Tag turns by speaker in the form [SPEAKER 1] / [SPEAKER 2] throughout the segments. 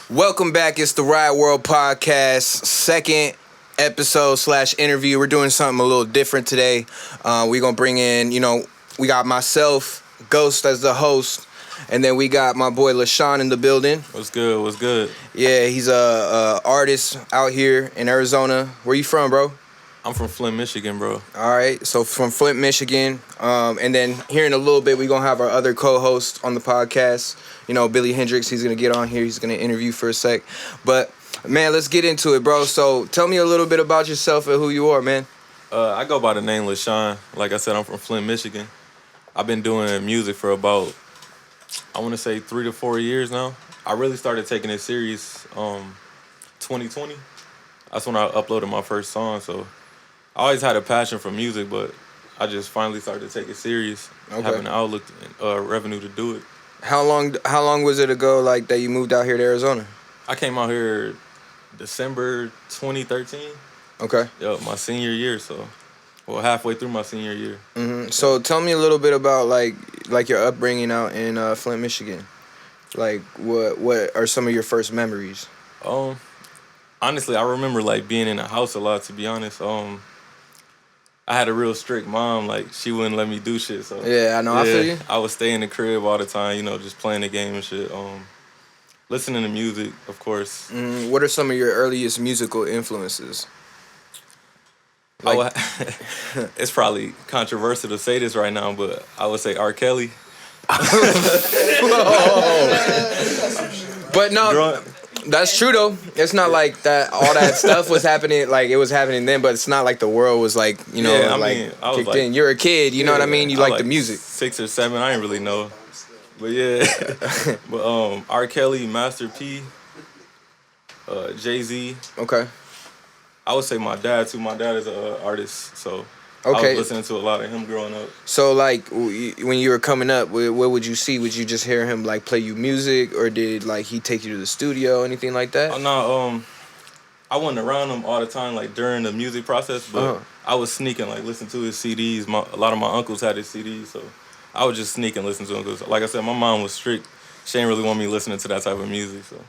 [SPEAKER 1] Welcome back. It's the Riot World Podcast, second episode / interview. We're doing something a little different today. We're going to bring in, we got myself, Ghost, as the host, and then we got my boy LaShawn in the building.
[SPEAKER 2] What's good? What's good?
[SPEAKER 1] Yeah, he's a artist out here in Arizona. Where you from, bro?
[SPEAKER 2] I'm from Flint, Michigan, bro.
[SPEAKER 1] All right, so from Flint, Michigan. And then here in a little bit, we're going to have our other co-host on the podcast. Billy Hendricks, he's going to get on here. He's going to interview for a sec. But, man, let's get into it, bro. So tell me a little bit about yourself and who you are, man.
[SPEAKER 2] I go by the name LaShawn. Like I said, I'm from Flint, Michigan. I've been doing music for about, I want to say 3 to 4 years now. I really started taking it serious 2020. That's when I uploaded my first song, so I always had a passion for music, but I just finally started to take it serious, having the outlook, revenue to do it.
[SPEAKER 1] How long was it ago, like, that you moved out here to Arizona?
[SPEAKER 2] I came out here December 2013.
[SPEAKER 1] Okay.
[SPEAKER 2] My senior year, halfway through my senior year.
[SPEAKER 1] Mm-hmm. So tell me a little bit about, like your upbringing out in Flint, Michigan. Like, what are some of your first memories?
[SPEAKER 2] Honestly, I remember, like, being in the house a lot, to be honest. I had a real strict mom. Like, she wouldn't let me do shit. So
[SPEAKER 1] yeah, I know. I feel you.
[SPEAKER 2] I would stay in the crib all the time, just playing the game and shit. Listening to music, of course.
[SPEAKER 1] What are some of your earliest musical influences?
[SPEAKER 2] It's probably controversial to say this right now, but I would say R. Kelly.
[SPEAKER 1] But no, that's true though. It's not like that. All that stuff was happening. Like, it was happening then, but it's not like the world was like,
[SPEAKER 2] I was
[SPEAKER 1] kicked
[SPEAKER 2] like,
[SPEAKER 1] in. You're a kid. You know what I mean? You like the music.
[SPEAKER 2] 6 or 7. I didn't really know, but yeah. But R. Kelly, Master P, Jay-Z.
[SPEAKER 1] Okay.
[SPEAKER 2] I would say my dad too. My dad is an artist, so
[SPEAKER 1] okay.
[SPEAKER 2] I was listening to a lot of him growing up.
[SPEAKER 1] So, like, when you were coming up, what would you see? Would you just hear him, like, play you music, or did, like, he take you to the studio, anything like that?
[SPEAKER 2] Oh, no, I wasn't around him all the time, like, during the music process, but I was sneaking, like, listen to his CDs. A lot of my uncles had his CDs, so I would just sneak and listen to him. Because, like I said, my mom was strict. She didn't really want me listening to that type of music, so.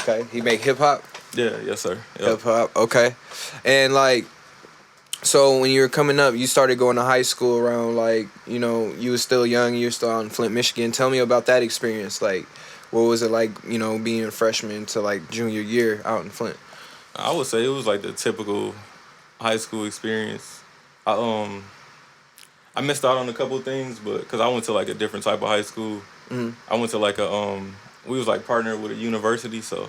[SPEAKER 1] Okay. He make hip-hop?
[SPEAKER 2] Yeah, yes, sir. Yep.
[SPEAKER 1] Hip-hop, okay. And, like, so when you were coming up, you started going to high school around, like, you were still young, you were still out in Flint, Michigan. Tell me about that experience. Like, what was it like, being a freshman to, like, junior year out in Flint?
[SPEAKER 2] I would say it was, like, the typical high school experience. I missed out on a couple of things, but because I went to, like, a different type of high school. Mm-hmm. I went to, like, we was, like, partnered with a university, so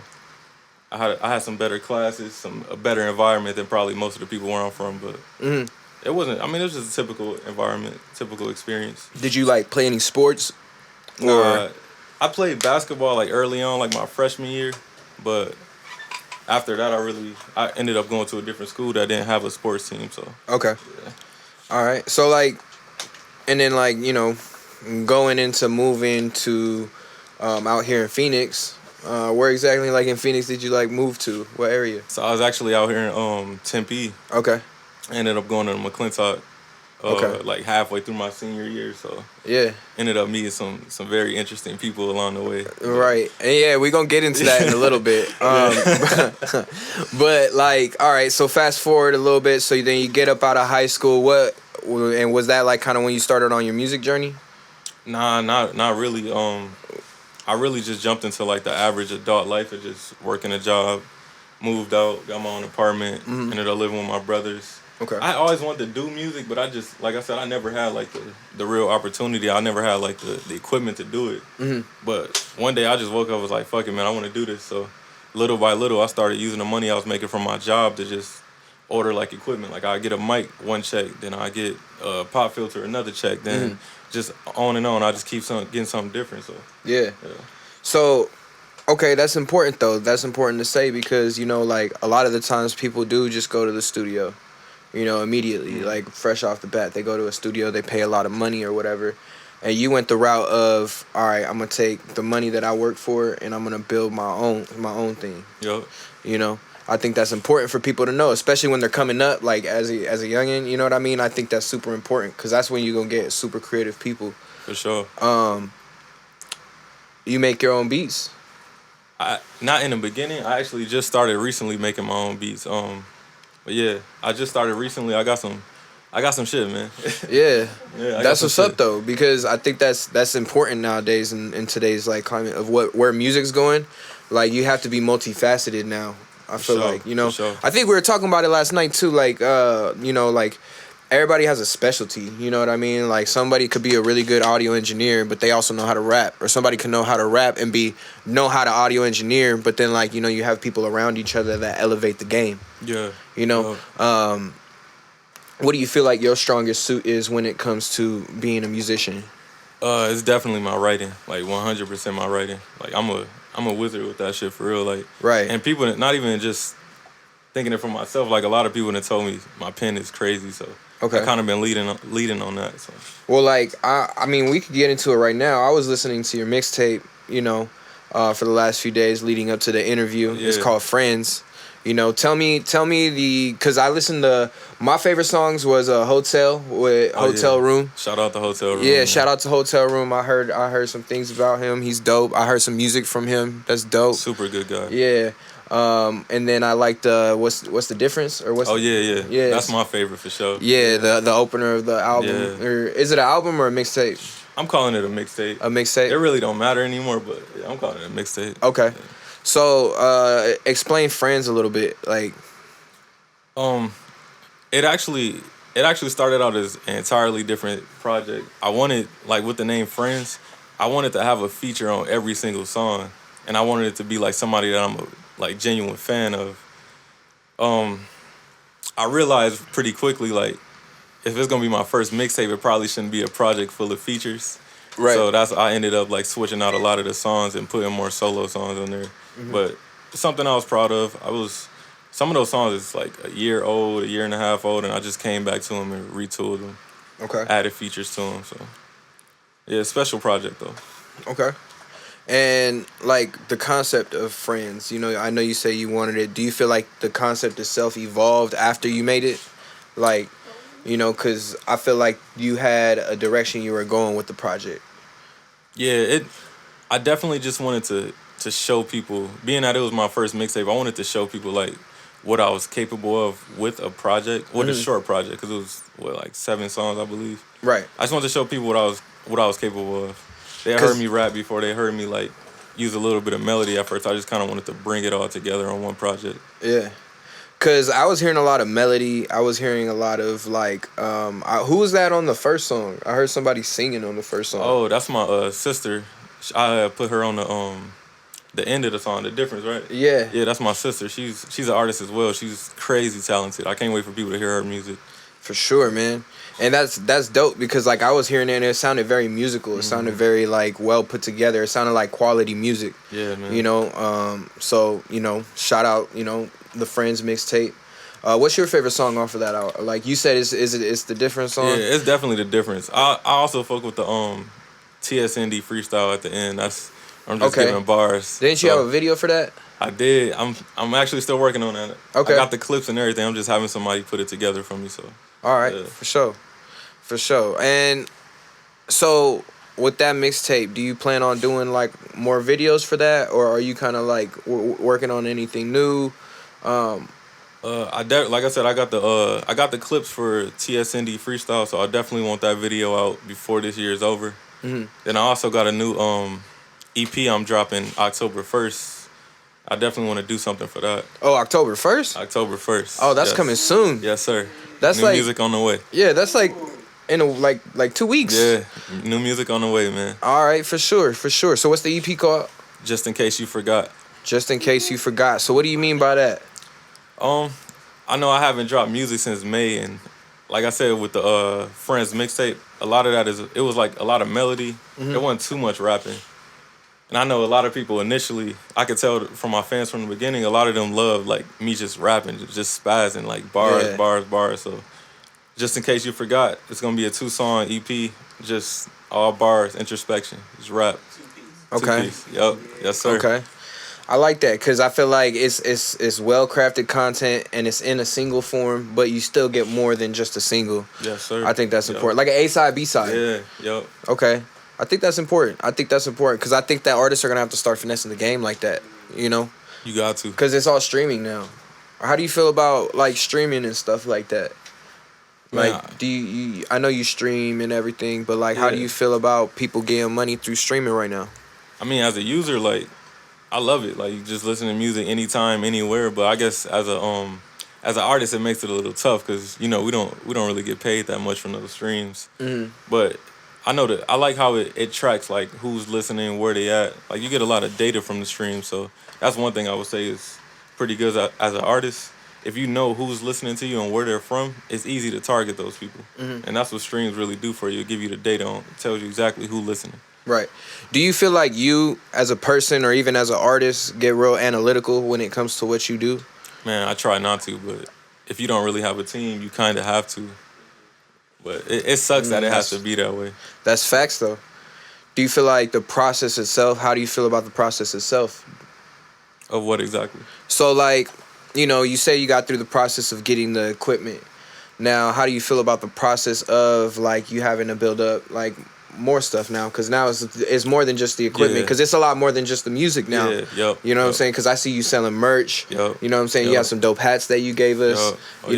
[SPEAKER 2] I had some better classes, a better environment than probably most of the people where I'm from, but it wasn't. I mean, it was just a typical environment, typical experience.
[SPEAKER 1] Did you, like, play any sports? Or
[SPEAKER 2] I played basketball, like, early on, like, my freshman year, but after that, I ended up going to a different school that didn't have a sports team, so.
[SPEAKER 1] Okay.
[SPEAKER 2] Yeah.
[SPEAKER 1] All right. So, like, and then, like, going into moving to out here in Phoenix, where exactly, like, in Phoenix did you, like, move to? What area?
[SPEAKER 2] So I was actually out here in Tempe.
[SPEAKER 1] Okay.
[SPEAKER 2] I ended up going to McClintock like halfway through my senior year, so
[SPEAKER 1] yeah.
[SPEAKER 2] Ended up meeting some very interesting people along the way.
[SPEAKER 1] Right. And yeah, we're going to get into that in a little bit. But, like, all right, so fast forward a little bit. So then you get up out of high school. And was that, like, kind of when you started on your music journey?
[SPEAKER 2] Nah, not really. I really just jumped into, like, the average adult life of just working a job, moved out, got my own apartment, ended up living with my brothers.
[SPEAKER 1] Okay.
[SPEAKER 2] I always wanted to do music, but I just, like I said, I never had, like, the real opportunity. I never had, like, the equipment to do it. Mm-hmm. But one day I just woke up and was like, fuck it, man, I want to do this. So little by little, I started using the money I was making from my job to just order, like, equipment. Like, I get a mic, one check, then I get a pop filter, another check, then just on and on. I just keep getting something different. So
[SPEAKER 1] yeah. So, okay, that's important, though. That's important to say because, like, a lot of the times people do just go to the studio, immediately, like, fresh off the bat. They go to a studio, they pay a lot of money or whatever. And you went the route of, all right, I'm going to take the money that I work for and I'm going to build my own thing.
[SPEAKER 2] Yep.
[SPEAKER 1] I think that's important for people to know, especially when they're coming up, like, as a youngin', you know what I mean? I think that's super important because that's when you're going to get super creative people.
[SPEAKER 2] For sure.
[SPEAKER 1] You make your own beats.
[SPEAKER 2] I not in the beginning. I actually just started recently making my own beats. But yeah, I just started recently. I got some shit, man.
[SPEAKER 1] Yeah,
[SPEAKER 2] Yeah, I got
[SPEAKER 1] that's
[SPEAKER 2] some
[SPEAKER 1] what's up
[SPEAKER 2] shit.
[SPEAKER 1] though, because I think that's important nowadays in today's like climate of where music's going. Like you have to be multifaceted now. I
[SPEAKER 2] For
[SPEAKER 1] feel
[SPEAKER 2] sure,
[SPEAKER 1] like, you
[SPEAKER 2] for
[SPEAKER 1] know,
[SPEAKER 2] sure.
[SPEAKER 1] I think we were talking about it last night too. Like, you know, like everybody has a specialty. You know what I mean? Like somebody could be a really good audio engineer, but they also know how to rap, or somebody can know how to rap and know how to audio engineer. But then like, you know, you have people around each other that elevate the game.
[SPEAKER 2] Yeah,
[SPEAKER 1] You know,
[SPEAKER 2] yeah.
[SPEAKER 1] what do you feel like your strongest suit is when it comes to being a musician?
[SPEAKER 2] It's definitely my writing, like 100% my writing. Like I'm a wizard with that shit for real. Like,
[SPEAKER 1] Right.
[SPEAKER 2] and people not even just thinking it for myself. Like a lot of people that told me my pen is crazy, so I
[SPEAKER 1] Okay.
[SPEAKER 2] kind of been leading on that. So
[SPEAKER 1] Well, like I mean, we could get into it right now. I was listening to your mixtape, you know, for the last few days leading up to the interview. It's
[SPEAKER 2] yeah,
[SPEAKER 1] called Friends. You know, tell me because I listened to my favorite songs was Hotel with
[SPEAKER 2] oh yeah.
[SPEAKER 1] Hotel Room.
[SPEAKER 2] Shout out the hotel
[SPEAKER 1] Yeah,
[SPEAKER 2] room,
[SPEAKER 1] shout
[SPEAKER 2] man.
[SPEAKER 1] out to Hotel Room. I heard some things about him. He's dope. I heard some music from him. That's dope.
[SPEAKER 2] Super good guy.
[SPEAKER 1] Yeah. And then I liked what's the difference or what's
[SPEAKER 2] Oh yeah, yeah. That's
[SPEAKER 1] yes.
[SPEAKER 2] my favorite for sure.
[SPEAKER 1] Yeah, the opener of the album,
[SPEAKER 2] Yeah.
[SPEAKER 1] or is it an album or a mixtape?
[SPEAKER 2] I'm calling it a mixtape.
[SPEAKER 1] A
[SPEAKER 2] It
[SPEAKER 1] mixtape.
[SPEAKER 2] really don't matter anymore, but yeah, I'm calling it a mixtape.
[SPEAKER 1] Okay, so explain Friends a little bit. Like,
[SPEAKER 2] Um, it actually it actually started out as an entirely different project. I wanted, like, with the name Friends, I wanted to have a feature on every single song, and I wanted it to be like somebody that I'm a like genuine fan of. Um, I realized pretty quickly, like, if it's gonna be my first mixtape, it probably shouldn't be a project full of features.
[SPEAKER 1] right.
[SPEAKER 2] So I ended up like switching out a lot of the songs and putting more solo songs on there. But it's something I was proud of. Some of those songs is like a year old, a year and a half old, and I just came back to them and retooled them,
[SPEAKER 1] Okay.
[SPEAKER 2] added features to them. So yeah, special project though.
[SPEAKER 1] Okay. And like the concept of Friends, you know, I know you say you wanted it. Do you feel like the concept itself evolved after you made it? Like, you know, because I feel like you had a direction you were going with the project.
[SPEAKER 2] Yeah, I definitely just wanted to show people, being that it was my first mixtape, I wanted to show people like what I was capable of with a project, with a short project, because it was like 7 songs, I believe.
[SPEAKER 1] Right.
[SPEAKER 2] I just wanted to show people what I was capable of. They had
[SPEAKER 1] 'Cause-
[SPEAKER 2] heard me rap before. They heard me like use a little bit of melody at first. I just kind of wanted to bring it all together on one project.
[SPEAKER 1] Yeah. Cause I was hearing a lot of melody. I was hearing a lot of like, who was that on the first song? I heard somebody singing on the first song.
[SPEAKER 2] Oh, that's my sister. I put her on the end of the song, the difference, right?
[SPEAKER 1] Yeah.
[SPEAKER 2] Yeah, that's my sister. She's an artist as well. She's crazy talented. I can't wait for people to hear her music.
[SPEAKER 1] For sure, man. And that's dope because like I was hearing it and it sounded very musical. It sounded very like well put together. It sounded like quality music.
[SPEAKER 2] Yeah, man.
[SPEAKER 1] You know, so, you know, shout out, you know, the Friends mixtape. What's your favorite song off of that hour? Like you said, it's the different song?
[SPEAKER 2] Yeah, it's definitely the difference. I also fuck with the TSND freestyle at the end. I'm just
[SPEAKER 1] Okay.
[SPEAKER 2] giving bars.
[SPEAKER 1] Didn't you
[SPEAKER 2] So,
[SPEAKER 1] have a video for that?
[SPEAKER 2] I did. I'm actually still working on that.
[SPEAKER 1] Okay.
[SPEAKER 2] I got the clips and everything. I'm just having somebody put it together for me. So
[SPEAKER 1] All right,
[SPEAKER 2] yeah.
[SPEAKER 1] for sure. For sure. And so with that mixtape, do you plan on doing like more videos for that, or are you kind of like working on anything new?
[SPEAKER 2] Like I said, I got the clips for TSND freestyle, so I definitely want that video out before this year is over. Then I also got a new EP I'm dropping October 1st. I definitely want to do something for that.
[SPEAKER 1] Oh, October 1st?
[SPEAKER 2] October 1st.
[SPEAKER 1] Oh, that's
[SPEAKER 2] Yes.
[SPEAKER 1] coming soon.
[SPEAKER 2] Yes, sir.
[SPEAKER 1] That's
[SPEAKER 2] new
[SPEAKER 1] like-
[SPEAKER 2] music on the way.
[SPEAKER 1] Yeah, that's like in like 2 weeks.
[SPEAKER 2] Yeah, new music on the way, man.
[SPEAKER 1] All right, for sure, for sure. So what's the EP called?
[SPEAKER 2] Just in case you forgot.
[SPEAKER 1] Just in case you forgot. So what do you mean by that?
[SPEAKER 2] I know I haven't dropped music since May, and like I said with the Friends mixtape, a lot of that it was like a lot of melody. There wasn't too much rapping. And I know a lot of people initially, I could tell from my fans from the beginning, a lot of them loved like me just rapping, just spazzing, like bars,
[SPEAKER 1] Yeah.
[SPEAKER 2] bars, bars. So just in case you forgot, it's gonna be a 2-song EP, just all bars, introspection, just rap.
[SPEAKER 1] Okay.
[SPEAKER 2] 2-piece. Yup. Yes, sir.
[SPEAKER 1] Okay. I like that because I feel like it's well crafted content and it's in a single form, but you still get more than just a single.
[SPEAKER 2] Yes, sir.
[SPEAKER 1] I think that's
[SPEAKER 2] Yup.
[SPEAKER 1] important, like an A side, B side.
[SPEAKER 2] Yeah. Yup.
[SPEAKER 1] Okay, I think that's important. I think that's important because I think that artists are gonna have to start finessing the game like that. You know,
[SPEAKER 2] You got to.
[SPEAKER 1] because it's all streaming now. How do you feel about like streaming and stuff like that?
[SPEAKER 2] Man,
[SPEAKER 1] Like, do you I know you stream and everything, but like, how do
[SPEAKER 2] yeah.
[SPEAKER 1] you feel about people getting money through streaming right now?
[SPEAKER 2] I mean, as a user, like I love it. Like you just listen to music anytime, anywhere. But I guess as an artist, it makes it a little tough because we don't really get paid that much from those streams. But I know that I like how it tracks like who's listening, where they at. Like you get a lot of data from the stream, so that's one thing I would say is pretty good as an artist. If you know who's listening to you and where they're from, it's easy to target those people, and that's what streams really do for you. It give you the data on, it tells you exactly who listening.
[SPEAKER 1] Right. Do you feel like you, as a person or even as an artist, get real analytical when it comes to what you do?
[SPEAKER 2] Man, I try not to, but if you don't really have a team, you kind of have to. But it sucks that it has to be that way.
[SPEAKER 1] That's facts, though. Do you feel like the process itself? How do you feel about the process itself?
[SPEAKER 2] Of what exactly?
[SPEAKER 1] So, like, you say you got through the process of getting the equipment. Now, how do you feel about the process of like you having to build up like more stuff now? Because now it's more than just the equipment.
[SPEAKER 2] Yeah.
[SPEAKER 1] Because it's a lot more than just the music now.
[SPEAKER 2] Yeah, yup,
[SPEAKER 1] You know what I'm
[SPEAKER 2] yup.
[SPEAKER 1] saying? Because I see you selling merch.
[SPEAKER 2] Yup,
[SPEAKER 1] You know what I'm saying? You
[SPEAKER 2] yup.
[SPEAKER 1] got some dope hats that you gave us.
[SPEAKER 2] Yup. Oh,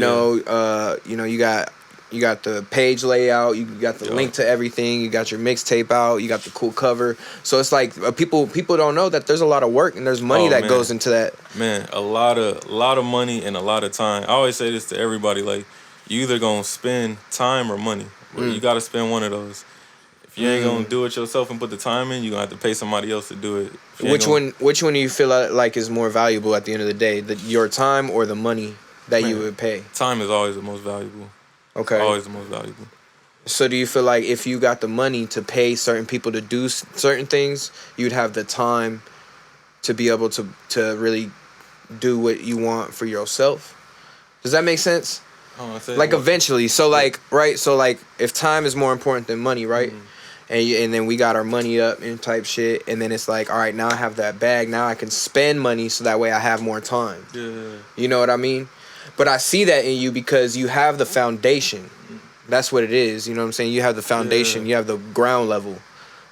[SPEAKER 1] You got the page layout. You got the
[SPEAKER 2] Yup.
[SPEAKER 1] link to everything. You got your mixtape out. You got the cool cover. So it's like people don't know that there's a lot of work and there's money
[SPEAKER 2] Oh,
[SPEAKER 1] that
[SPEAKER 2] man.
[SPEAKER 1] goes into that.
[SPEAKER 2] Man, a lot of money and a lot of time. I always say this to everybody: like, you either gonna spend time or money. But you gotta spend one of those. If you ain't gonna do it yourself and put the time in, you gonna have to pay somebody else to do it. If you ain't
[SPEAKER 1] Which one do you feel like is more valuable at the end of the day? Your time or the money that you
[SPEAKER 2] Man.
[SPEAKER 1] would pay?
[SPEAKER 2] Time is always the most valuable.
[SPEAKER 1] Okay.
[SPEAKER 2] Always the most valuable.
[SPEAKER 1] So do you feel like if you got the money to pay certain people to do certain things, you'd have the time to be able to really do what you want for yourself? Does that make sense?
[SPEAKER 2] I say
[SPEAKER 1] Like
[SPEAKER 2] what?
[SPEAKER 1] eventually. So like, right? So like if time is more important than money, right? And then we got our money up and type shit, and then it's like, all right, now I have that bag. Now I can spend money so that way I have more time.
[SPEAKER 2] Yeah.
[SPEAKER 1] You know what I mean? But I see that in you because you have the foundation. That's what it is. You know what I'm saying? You have the foundation.
[SPEAKER 2] Yeah.
[SPEAKER 1] You have the ground level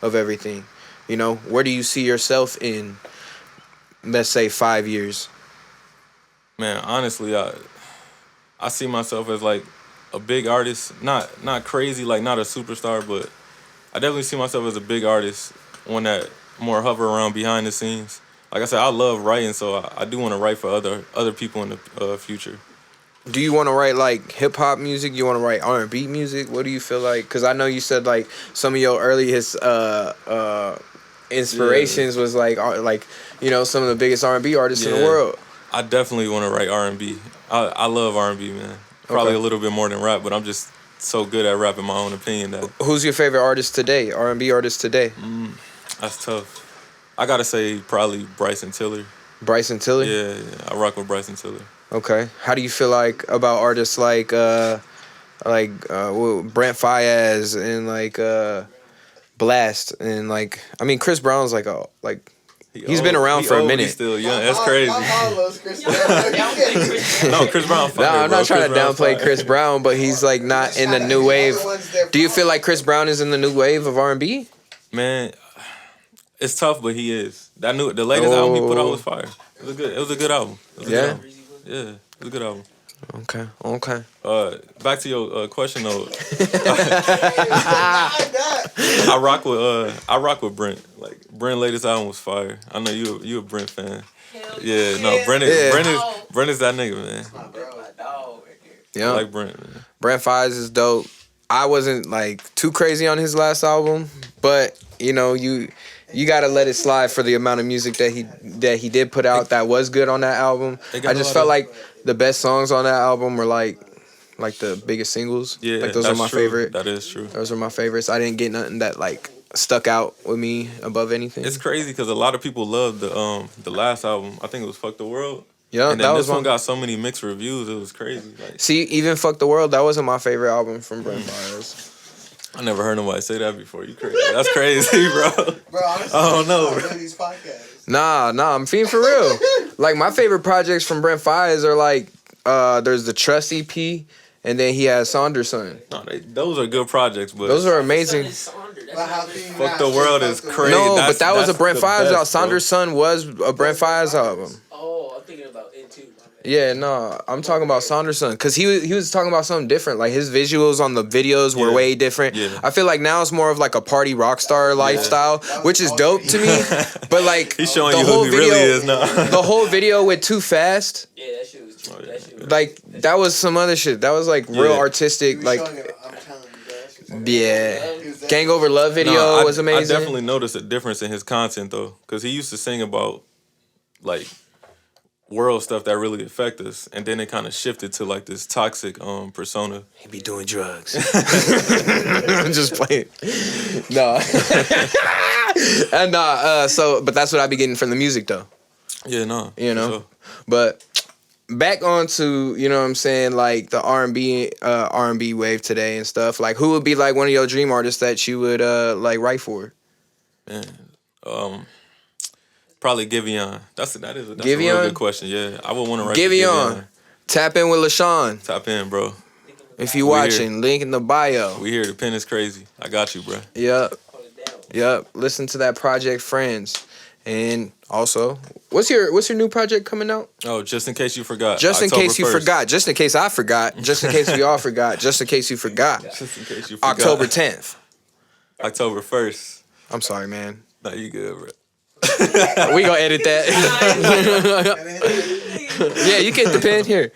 [SPEAKER 1] of everything. You know, where do you see yourself in, let's say, 5 years?
[SPEAKER 2] Man, honestly, I see myself as like a big artist. Not crazy, like not a superstar, but I definitely see myself as a big artist, one that more hover around behind the scenes. Like I said, I love writing, so I do want to write for other people in the future.
[SPEAKER 1] Do you want to write like hip hop music? You want to write R&B music? What do you feel like? Because I know you said like some of your earliest inspirations was like some of the biggest R&B artists in the
[SPEAKER 2] Yeah.
[SPEAKER 1] world.
[SPEAKER 2] I definitely want to write R&B. I love R&B, man. Probably
[SPEAKER 1] Okay.
[SPEAKER 2] a little bit more than rap, but I'm just so good at rap in my own opinion that
[SPEAKER 1] Who's your favorite artist today? R&B artist today?
[SPEAKER 2] that's tough. I gotta say probably Bryson Tiller.
[SPEAKER 1] Bryson Tiller?
[SPEAKER 2] Yeah, I rock with Bryson Tiller.
[SPEAKER 1] Okay. How do you feel like about artists like Brent Faiyaz and Blast and Chris Brown's he's been around for a minute.
[SPEAKER 2] He's still young. That's crazy.
[SPEAKER 3] My mom loves Chris Brown.
[SPEAKER 2] No, Chris Brown.
[SPEAKER 1] No, I'm not trying to
[SPEAKER 2] Brown's
[SPEAKER 1] downplay
[SPEAKER 2] fire.
[SPEAKER 1] Chris Brown, but he's like not in the new wave. Do you feel like Chris Brown is in the new wave of R&B?
[SPEAKER 2] Man, it's tough, but he is. The latest album he put out was fire. It was a good album.
[SPEAKER 1] Yeah?
[SPEAKER 2] Yeah, it was a good album.
[SPEAKER 1] Okay.
[SPEAKER 2] Back to your question though. I rock with Brent. Like Brent latest album was fire. I know you a Brent fan. Yeah, no, Brent is that nigga, man.
[SPEAKER 1] Yeah.
[SPEAKER 2] I like Brent, man.
[SPEAKER 1] Brent Faiyaz is dope. I wasn't too crazy on his last album, but you gotta let it slide for the amount of music that he did put out that was good on that album. I just felt like the best songs on that album were like the biggest singles.
[SPEAKER 2] Yeah,
[SPEAKER 1] those are my favorite.
[SPEAKER 2] That is true.
[SPEAKER 1] Those are my favorites. I didn't get nothing that stuck out with me above anything.
[SPEAKER 2] It's crazy because a lot of people love the last album. I think it was Fuck the World.
[SPEAKER 1] Yeah,
[SPEAKER 2] And then
[SPEAKER 1] that
[SPEAKER 2] this
[SPEAKER 1] was
[SPEAKER 2] one got so many mixed reviews. It was crazy.
[SPEAKER 1] See, even Fuck the World, that wasn't my favorite album from Brent Faiyaz.
[SPEAKER 2] I never heard nobody say that before. You crazy? That's crazy, bro.
[SPEAKER 3] Bro, honestly,
[SPEAKER 2] I don't know,
[SPEAKER 3] I
[SPEAKER 2] bro.
[SPEAKER 3] do these podcasts.
[SPEAKER 1] Nah, I'm being for real. My favorite projects from Brent Faiyaz are there's the Trust EP, and then he has Saunderson.
[SPEAKER 2] No, those are good projects, but
[SPEAKER 1] Those are amazing.
[SPEAKER 3] But how can you
[SPEAKER 2] Fuck
[SPEAKER 3] not
[SPEAKER 2] the
[SPEAKER 3] say
[SPEAKER 2] World
[SPEAKER 3] Fuck
[SPEAKER 2] is
[SPEAKER 3] the World?
[SPEAKER 2] crazy.
[SPEAKER 1] No,
[SPEAKER 2] That's-
[SPEAKER 1] but that was a
[SPEAKER 2] that's
[SPEAKER 1] Brent
[SPEAKER 2] the
[SPEAKER 1] Fires
[SPEAKER 2] best,
[SPEAKER 1] album. Saunders' Son was a Brent Fires album.
[SPEAKER 4] Oh, I'm thinking about it too.
[SPEAKER 1] Yeah, no, I'm talking about Saunders' Son because he was talking about something different. Like his visuals on the videos were
[SPEAKER 2] Yeah.
[SPEAKER 1] way different.
[SPEAKER 2] Yeah.
[SPEAKER 1] I feel like now it's more of like a party rock star lifestyle, which is dope to me. But like
[SPEAKER 2] He's showing
[SPEAKER 1] the
[SPEAKER 2] you
[SPEAKER 1] whole
[SPEAKER 2] who he
[SPEAKER 1] video,
[SPEAKER 2] really is now.
[SPEAKER 1] the whole video with Too Fast,
[SPEAKER 4] Yeah, that shit was true.
[SPEAKER 2] Oh, yeah.
[SPEAKER 4] That shit was
[SPEAKER 1] like that was some other shit. That was like real
[SPEAKER 2] Yeah.
[SPEAKER 3] He
[SPEAKER 1] artistic.
[SPEAKER 3] was
[SPEAKER 1] Like
[SPEAKER 3] showing it, I'm telling you, bro. That shit's like-
[SPEAKER 1] yeah,
[SPEAKER 3] He was that-
[SPEAKER 1] Gang Over Love video
[SPEAKER 2] Nah,
[SPEAKER 1] was amazing.
[SPEAKER 2] I definitely noticed a difference in his content though, because he used to sing about like world stuff that really affect us, and then it kind of shifted to like this toxic persona.
[SPEAKER 1] He be doing drugs. I'm just playing. No. And so but that's what I be getting from the music though.
[SPEAKER 2] Yeah, no,
[SPEAKER 1] You
[SPEAKER 2] for
[SPEAKER 1] know?
[SPEAKER 2] sure.
[SPEAKER 1] But back on to, you know what I'm saying, like the R&B wave today and stuff. Like who would be like one of your dream artists that you would like write for?
[SPEAKER 2] Man, probably Giveon. That's a real
[SPEAKER 1] Giveon?
[SPEAKER 2] good question. Yeah, I would want to write
[SPEAKER 1] Giveon. Tap in with LaShawn.
[SPEAKER 2] Tap in, bro.
[SPEAKER 1] If you
[SPEAKER 2] We
[SPEAKER 1] watching, link in the bio.
[SPEAKER 2] We here. The pen is crazy. I got you, bro.
[SPEAKER 1] Yep.
[SPEAKER 4] Hold it down.
[SPEAKER 1] Yep. Listen to that project Friends. And also, what's your new project coming out?
[SPEAKER 2] Oh, just in case you forgot.
[SPEAKER 1] Just in
[SPEAKER 2] October
[SPEAKER 1] case you
[SPEAKER 2] 1st.
[SPEAKER 1] forgot. Just in case I forgot. Just in case we all forgot. Just in case you forgot.
[SPEAKER 2] Just in case you forgot.
[SPEAKER 1] October 10th.
[SPEAKER 2] October 1st.
[SPEAKER 1] I'm sorry, man.
[SPEAKER 2] Nah, you good, bro.
[SPEAKER 1] We gonna edit that. Yeah, you get the pen here.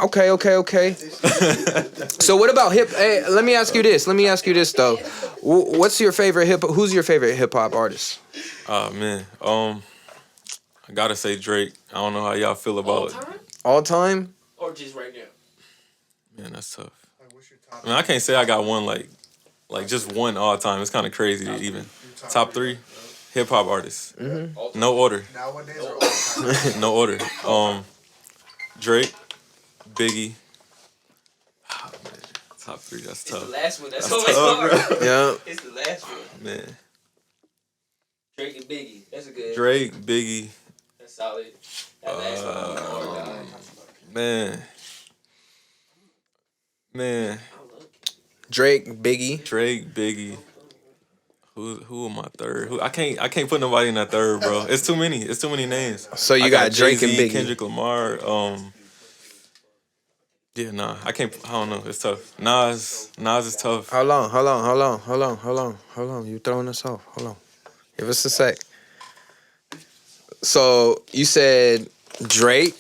[SPEAKER 1] Okay. So what about hip? Hey, let me ask you this though. Who's your favorite hip hop artist?
[SPEAKER 2] Oh man. I gotta say Drake. I don't know how y'all feel
[SPEAKER 4] All
[SPEAKER 2] about it.
[SPEAKER 4] time?
[SPEAKER 1] All time?
[SPEAKER 4] Or just right now?
[SPEAKER 2] Man, that's tough.
[SPEAKER 3] Like, what's your top
[SPEAKER 2] I mean, I can't say I got one like just one all time. It's kind of crazy to even. Top 3 hip hop artists.
[SPEAKER 1] Mm-hmm.
[SPEAKER 2] No order.
[SPEAKER 3] Nowadays or all time?
[SPEAKER 2] No order. Drake, Biggie. Ah, man. Top 3. That's
[SPEAKER 4] It's the
[SPEAKER 2] tough.
[SPEAKER 4] last one. That's
[SPEAKER 2] That's
[SPEAKER 4] always
[SPEAKER 2] tough,
[SPEAKER 4] hard.
[SPEAKER 1] Yeah.
[SPEAKER 4] It's the last one.
[SPEAKER 2] Man,
[SPEAKER 4] Drake and Biggie. That's a good.
[SPEAKER 2] Drake, Biggie.
[SPEAKER 4] That's solid. That last one. Oh, God.
[SPEAKER 2] Man.
[SPEAKER 4] I don't know.
[SPEAKER 1] Drake, Biggie.
[SPEAKER 2] Drake, Biggie. Who am I third? I can't put nobody in that third, bro. It's too many. It's too many names.
[SPEAKER 1] So you
[SPEAKER 2] I
[SPEAKER 1] got Drake and
[SPEAKER 2] Jay-Z,
[SPEAKER 1] Biggie.
[SPEAKER 2] Kendrick Lamar. Yeah, nah. I can't. I don't know. It's tough. Nas is tough.
[SPEAKER 1] Hold on. You throwing us off. Hold on. Give us a sec. So you said Drake,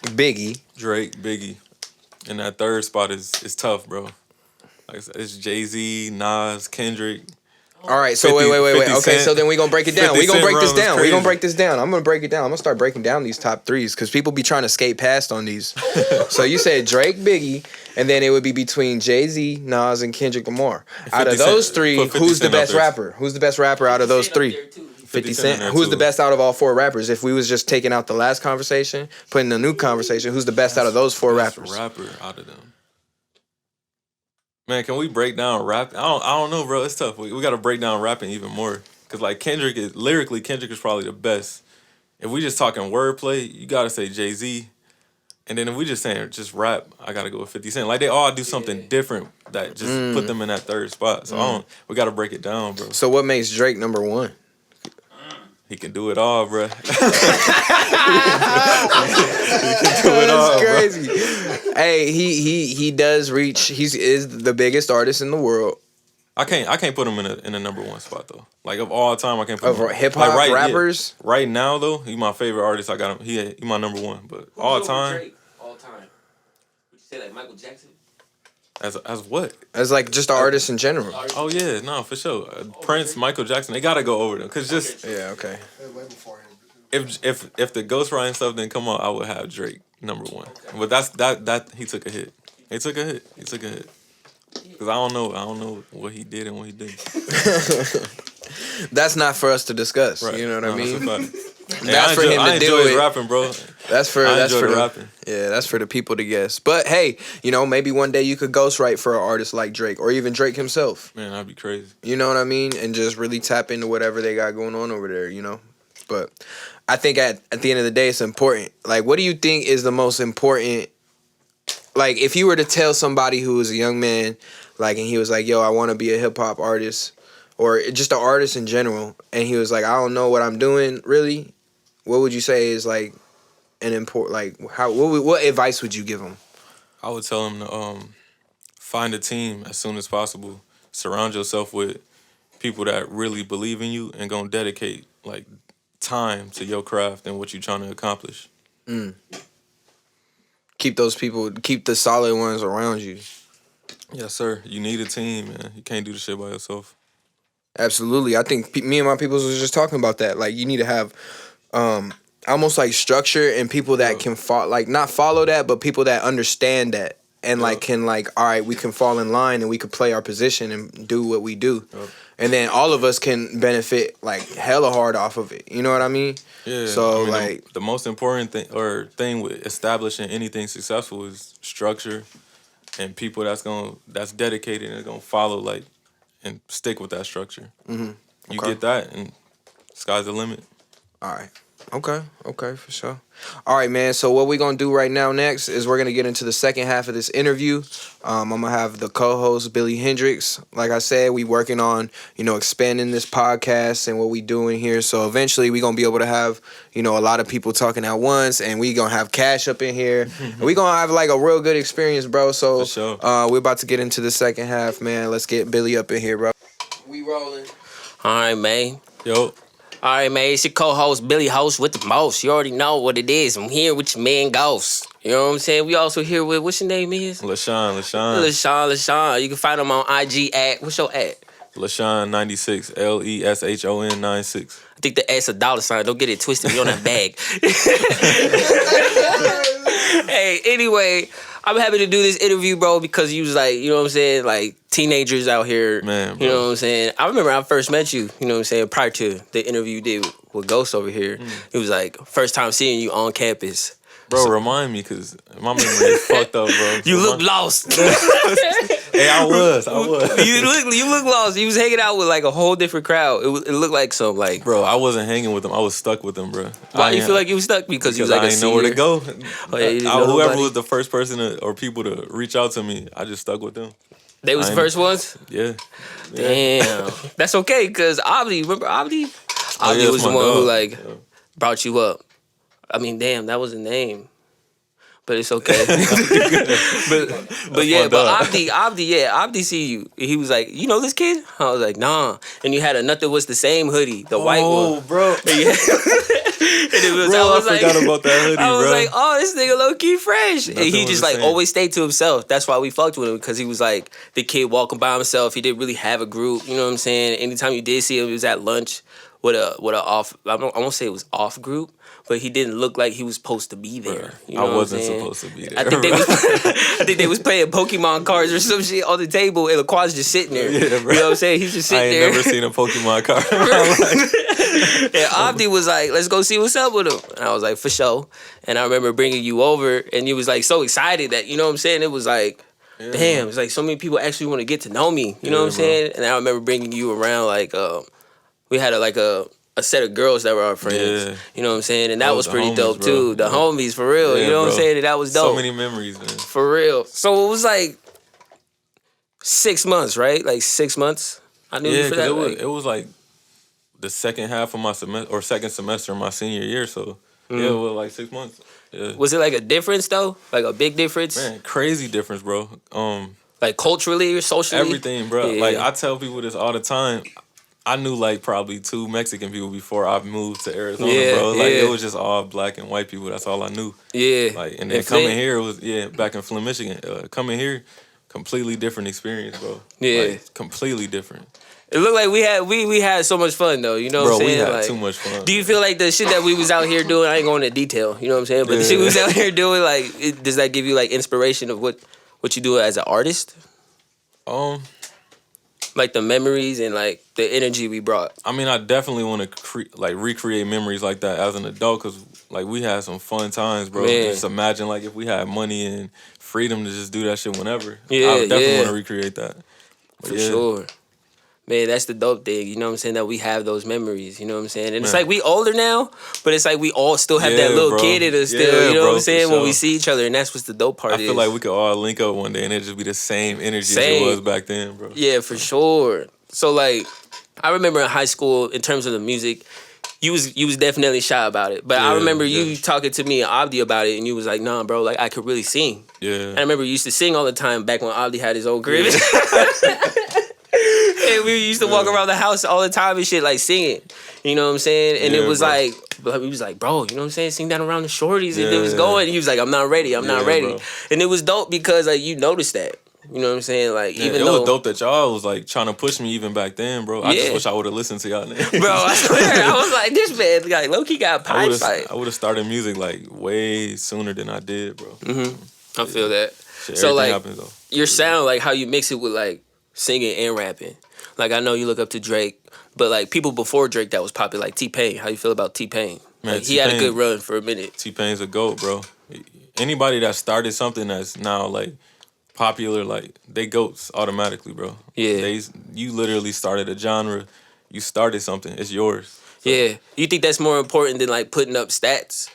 [SPEAKER 1] Biggie.
[SPEAKER 2] Drake, Biggie, and that third spot is tough, bro. Like I said, it's Jay-Z, Nas, Kendrick.
[SPEAKER 1] All right, so
[SPEAKER 2] 50
[SPEAKER 1] wait.
[SPEAKER 2] 50
[SPEAKER 1] Okay,
[SPEAKER 2] Cent.
[SPEAKER 1] so then we gonna break it down.
[SPEAKER 2] 50
[SPEAKER 1] We gonna
[SPEAKER 2] Cent
[SPEAKER 1] break this
[SPEAKER 2] run was
[SPEAKER 1] down. We
[SPEAKER 2] crazy.
[SPEAKER 1] gonna break this down. I'm gonna break it down. I'm gonna start breaking down these top threes because people be trying to skate past on these. So you said Drake, Biggie, and then it would be between Jay-Z, Nas, and Kendrick Lamar. Out of
[SPEAKER 2] 50
[SPEAKER 1] those
[SPEAKER 2] Cent.
[SPEAKER 1] three,
[SPEAKER 2] Put 50
[SPEAKER 1] who's the
[SPEAKER 2] Cent up
[SPEAKER 1] best
[SPEAKER 2] there.
[SPEAKER 1] rapper? Who's the best rapper out of those
[SPEAKER 4] Shit up
[SPEAKER 1] three?
[SPEAKER 4] there, too.
[SPEAKER 1] 50
[SPEAKER 2] Cent in
[SPEAKER 1] Cent.
[SPEAKER 2] there,
[SPEAKER 1] Who's
[SPEAKER 2] too.
[SPEAKER 1] the best out of all 4 rappers? If we was just taking out the last conversation, putting a new conversation, who's the best out of those 4
[SPEAKER 2] Best
[SPEAKER 1] rappers?
[SPEAKER 2] Rapper out of them. Man, can we break down rap? I don't know, bro. It's tough. We got to break down rapping even more. Cause like Kendrick is probably the best. If we just talking wordplay, you gotta say Jay-Z. And then if we just saying just rap, I gotta go with 50 Cent. Like they all do something different that just put them in that third spot. So we gotta break it down, bro.
[SPEAKER 1] So what makes Drake number 1?
[SPEAKER 2] He can do it all, bro.
[SPEAKER 1] That's crazy. Hey, he does reach. Is the biggest artist in the world
[SPEAKER 2] I can't put him in a number 1 spot though. Like of all time, I can't put
[SPEAKER 1] of
[SPEAKER 2] him.
[SPEAKER 1] hip hop
[SPEAKER 2] Like,
[SPEAKER 1] rappers.
[SPEAKER 2] Right now though, he my favorite artist. I got him. He my number 1. But
[SPEAKER 4] Who's
[SPEAKER 2] all
[SPEAKER 4] over
[SPEAKER 2] time,
[SPEAKER 4] Drake? All time. Would you say like Michael Jackson?
[SPEAKER 2] as what?
[SPEAKER 1] As like just an artist in general.
[SPEAKER 2] Oh yeah, no, for sure. Prince, Michael Jackson, they gotta go over them. Cause just
[SPEAKER 1] Yeah. Okay.
[SPEAKER 3] Way before him.
[SPEAKER 2] if the ghostwriting stuff didn't come out, I would have Drake number 1. But that he took a hit. He took a hit. Cause I don't know what he did and what he didn't.
[SPEAKER 1] That's not for us to discuss.
[SPEAKER 2] Right.
[SPEAKER 1] You know what I mean?
[SPEAKER 2] That's
[SPEAKER 1] for him to do
[SPEAKER 2] his
[SPEAKER 1] it.
[SPEAKER 2] rapping, bro.
[SPEAKER 1] That's for
[SPEAKER 2] I
[SPEAKER 1] that's
[SPEAKER 2] enjoy
[SPEAKER 1] for
[SPEAKER 2] the
[SPEAKER 1] the
[SPEAKER 2] rapping.
[SPEAKER 1] Yeah, that's for the people to guess. But hey, maybe one day you could ghostwrite for an artist like Drake or even Drake himself.
[SPEAKER 2] Man, that'd be crazy.
[SPEAKER 1] You know what I mean? And just really tap into whatever they got going on over there, But I think at the end of the day, it's important. Like, what do you think is the most important? Like, if you were to tell somebody who is a young man, like, and he was like, yo, I want to be a hip hop artist or just an artist in general, and he was like, I don't know what I'm doing really, what would you say is like an important, like, what advice would you give him?
[SPEAKER 2] I would tell him to find a team as soon as possible. Surround yourself with people that really believe in you and gonna dedicate like time to your craft and what you're trying to accomplish.
[SPEAKER 1] Keep those people, keep the solid ones around you.
[SPEAKER 2] Yes, sir. You need a team, man. You can't do the shit by yourself.
[SPEAKER 1] Absolutely. I think me and my peoples was just talking about that. Like, you need to have almost like structure and people that can not follow that, but people that understand that and like can like, all right, we can fall in line and we can play our position and do what we do. And then all of us can benefit like hella hard off of it. You know what I mean?
[SPEAKER 2] Yeah.
[SPEAKER 1] So
[SPEAKER 2] I mean,
[SPEAKER 1] like
[SPEAKER 2] the most important thing with establishing anything successful is structure and people that's dedicated and gonna follow like and stick with that structure. You get that and sky's the limit.
[SPEAKER 1] all right. Okay, for sure. All right, man. So what we're going to do right now next is we're going to get into the second half of this interview. I'm going to have the co-host, Billy Hendricks. Like I said, we working on, expanding this podcast and what we doing here. So eventually we're going to be able to have, a lot of people talking at once, and we going to have Cash up in here. And we going to have like a real good experience, bro. So
[SPEAKER 2] For sure.
[SPEAKER 1] We're about to get into the second half, man. Let's get Billy up in here, bro. We rolling.
[SPEAKER 5] All right, man.
[SPEAKER 2] Yo.
[SPEAKER 5] All right, man. It's your co-host, Billy Host with the most. You already know what it is. I'm here with your man, Ghost. You know what I'm saying? We also here with, what's your name is? LaShawn. You can find him on IG at, what's your at?
[SPEAKER 2] LaShawn96, LESHON 96.
[SPEAKER 5] I think the At's a $. Don't get it twisted. We on that bag. Hey, anyway, I'm happy to do this interview, bro, because you was like, you know what I'm saying, like teenagers out here.
[SPEAKER 2] Man, bro.
[SPEAKER 5] You know what I'm saying? I remember I first met you, you know what I'm saying, prior to the interview you did with Ghost over here. It was like first time seeing you on campus.
[SPEAKER 2] Bro, remind me, because my memory is fucked up, bro.
[SPEAKER 5] You look lost.
[SPEAKER 2] Hey, I was.
[SPEAKER 5] You look lost. You was hanging out with like a whole different crowd. It looked like some like.
[SPEAKER 2] Bro, I wasn't hanging with them. I was stuck with them, bro.
[SPEAKER 5] Why you feel like you was stuck? Because you was like
[SPEAKER 2] I
[SPEAKER 5] a
[SPEAKER 2] didn't know where to go.
[SPEAKER 5] Oh, yeah, you didn't know
[SPEAKER 2] whoever
[SPEAKER 5] nobody?
[SPEAKER 2] was the first person or people to reach out to me, I just stuck with them.
[SPEAKER 5] They was the first ones?
[SPEAKER 2] Yeah.
[SPEAKER 5] Damn. That's okay, because Abdi, remember Abdi? Abdi
[SPEAKER 2] yeah,
[SPEAKER 5] was
[SPEAKER 2] that's
[SPEAKER 5] the
[SPEAKER 2] my
[SPEAKER 5] one who
[SPEAKER 2] dog.
[SPEAKER 5] like brought you up. I mean, damn, that was a name. But it's okay. but yeah, but Abdi see you. He was like, you know this kid? I was like, nah. And you had a Nothing Was the Same hoodie, the white one.
[SPEAKER 2] Oh, bro.
[SPEAKER 5] And it was,
[SPEAKER 2] Bro,
[SPEAKER 5] I was
[SPEAKER 2] I forgot about that hoodie,
[SPEAKER 5] I was
[SPEAKER 2] bro.
[SPEAKER 5] like, oh, this nigga low key fresh. And
[SPEAKER 2] Nothing
[SPEAKER 5] he
[SPEAKER 2] Was
[SPEAKER 5] just
[SPEAKER 2] the
[SPEAKER 5] like
[SPEAKER 2] Same.
[SPEAKER 5] always stayed to himself. That's why we fucked with him, because he was like the kid walking by himself. He didn't really have a group. You know what I'm saying? Anytime you did see him, he was at lunch with a off. I won't say it was off group, but he didn't look like he was supposed to be there. You know
[SPEAKER 2] I wasn't
[SPEAKER 5] what I'm saying?
[SPEAKER 2] supposed to be there.
[SPEAKER 5] I think they was playing Pokemon cards or some shit on the table, and Laquan's just sitting there.
[SPEAKER 2] Yeah, bro.
[SPEAKER 5] You know what I'm saying? He's just
[SPEAKER 2] I
[SPEAKER 5] sitting
[SPEAKER 2] ain't
[SPEAKER 5] there.
[SPEAKER 2] never seen a Pokemon card in my life.
[SPEAKER 5] And Abdi was like, let's go see what's up with him. And I was like, for sure. And I remember bringing you over, and you was like so excited that, you know what I'm saying? It was like, damn, it's like so many people actually want to get to know me. You know what I'm saying? And I remember bringing you around, like, we had a set of girls that were our friends.
[SPEAKER 2] Yeah.
[SPEAKER 5] You know what I'm saying? And that
[SPEAKER 2] Oh,
[SPEAKER 5] was
[SPEAKER 2] the
[SPEAKER 5] pretty
[SPEAKER 2] homies,
[SPEAKER 5] dope
[SPEAKER 2] bro.
[SPEAKER 5] too. The homies, for real.
[SPEAKER 2] Yeah,
[SPEAKER 5] You know what I'm
[SPEAKER 2] bro.
[SPEAKER 5] saying? And that was dope.
[SPEAKER 2] So many memories, man.
[SPEAKER 5] For real. So it was like 6 months, right? Like 6 months. I knew you
[SPEAKER 2] Yeah,
[SPEAKER 5] for
[SPEAKER 2] because
[SPEAKER 5] that.
[SPEAKER 2] it was like the second half of my semester, or second semester of my senior year, so yeah, it was like 6 months. Yeah.
[SPEAKER 5] Was it like a difference though? Like a big difference?
[SPEAKER 2] Man, crazy difference, bro.
[SPEAKER 5] Like culturally or socially?
[SPEAKER 2] Everything, bro.
[SPEAKER 5] Yeah.
[SPEAKER 2] Like, I tell people this all the time. I knew like probably 2 Mexican people before I moved to Arizona,
[SPEAKER 5] Yeah,
[SPEAKER 2] bro. Like,
[SPEAKER 5] yeah.
[SPEAKER 2] it was just all black and white people. That's all I knew.
[SPEAKER 5] Yeah.
[SPEAKER 2] Like, and then
[SPEAKER 5] In
[SPEAKER 2] coming
[SPEAKER 5] Flint?
[SPEAKER 2] here was back in Flint, Michigan. Coming here, completely different experience, bro.
[SPEAKER 5] Yeah.
[SPEAKER 2] Like, completely different.
[SPEAKER 5] It looked like we had so much fun though, you know
[SPEAKER 2] Bro,
[SPEAKER 5] what I'm
[SPEAKER 2] we
[SPEAKER 5] saying?
[SPEAKER 2] had
[SPEAKER 5] Like,
[SPEAKER 2] too much fun.
[SPEAKER 5] do you feel like the shit that we was out here doing, I ain't going into detail, you know what I'm saying? But the shit we was out here doing, like, does that give you like inspiration of what you do as an artist? Like the memories and like the energy we brought.
[SPEAKER 2] I mean, I definitely want to recreate memories like that as an adult, because like we had some fun times, bro.
[SPEAKER 5] Man.
[SPEAKER 2] Just imagine like if we had money and freedom to just do that shit whenever.
[SPEAKER 5] Yeah,
[SPEAKER 2] I would definitely
[SPEAKER 5] yeah.
[SPEAKER 2] want to recreate that. But
[SPEAKER 5] For
[SPEAKER 2] yeah.
[SPEAKER 5] sure. Man, that's the dope thing, you know what I'm saying, that we have those memories, you know what I'm saying? And it's
[SPEAKER 2] Man.
[SPEAKER 5] like we older now, but it's like we all still have that
[SPEAKER 2] Yeah,
[SPEAKER 5] little
[SPEAKER 2] bro.
[SPEAKER 5] kid in us still,
[SPEAKER 2] Yeah,
[SPEAKER 5] you know
[SPEAKER 2] bro,
[SPEAKER 5] what I'm
[SPEAKER 2] for
[SPEAKER 5] saying, when we
[SPEAKER 2] sure.
[SPEAKER 5] see each other, and that's what's the dope part
[SPEAKER 2] I feel like we could all link up one day and it'd just be the same energy as it
[SPEAKER 5] Same.
[SPEAKER 2] was back then, bro.
[SPEAKER 5] Yeah, for sure. So like, I remember in high school, in terms of the music, you was definitely shy about it. But I
[SPEAKER 2] Yeah,
[SPEAKER 5] remember you
[SPEAKER 2] yeah.
[SPEAKER 5] talking to me and Abdi about it, and you was like, nah, bro, like I could really sing.
[SPEAKER 2] Yeah.
[SPEAKER 5] And I remember you used to sing all the time back when Abdi had his own crib. And we used to walk around the house all the time and shit, like singing. You know what I'm saying? And it
[SPEAKER 2] Yeah,
[SPEAKER 5] was
[SPEAKER 2] bro.
[SPEAKER 5] like, but we was like, bro, you know what I'm saying? Sing down around the shorties, and it was
[SPEAKER 2] Yeah.
[SPEAKER 5] going. And he was like, I'm not ready. I'm not
[SPEAKER 2] Yeah,
[SPEAKER 5] ready.
[SPEAKER 2] bro.
[SPEAKER 5] And it was dope because like you noticed that. You know what I'm saying? Like
[SPEAKER 2] Yeah,
[SPEAKER 5] even
[SPEAKER 2] it
[SPEAKER 5] though,
[SPEAKER 2] was dope that y'all was like trying to push me even back then, bro. I just
[SPEAKER 5] Yeah.
[SPEAKER 2] wish I would have listened to y'all niggas.
[SPEAKER 5] bro, I swear, I was like, this man, like low-key got
[SPEAKER 2] I
[SPEAKER 5] pie fight.
[SPEAKER 2] would have started music like way sooner than I did, bro.
[SPEAKER 5] I feel that.
[SPEAKER 2] Shit,
[SPEAKER 5] So
[SPEAKER 2] everything
[SPEAKER 5] like
[SPEAKER 2] happens though.
[SPEAKER 5] your sound, like how you mix it with like singing and rapping. Like I know you look up to Drake, but like people before Drake that was popular, like T-Pain. How you feel about T-Pain?
[SPEAKER 2] Man,
[SPEAKER 5] Like he had a
[SPEAKER 2] T-Pain-
[SPEAKER 5] good run for a minute.
[SPEAKER 2] T-Pain's a GOAT, bro. Anybody that started something that's now like popular, like they GOATs automatically, bro.
[SPEAKER 5] Yeah.
[SPEAKER 2] You literally started a genre. You started something. It's yours. So,
[SPEAKER 5] Yeah. You think that's more important than like putting up stats?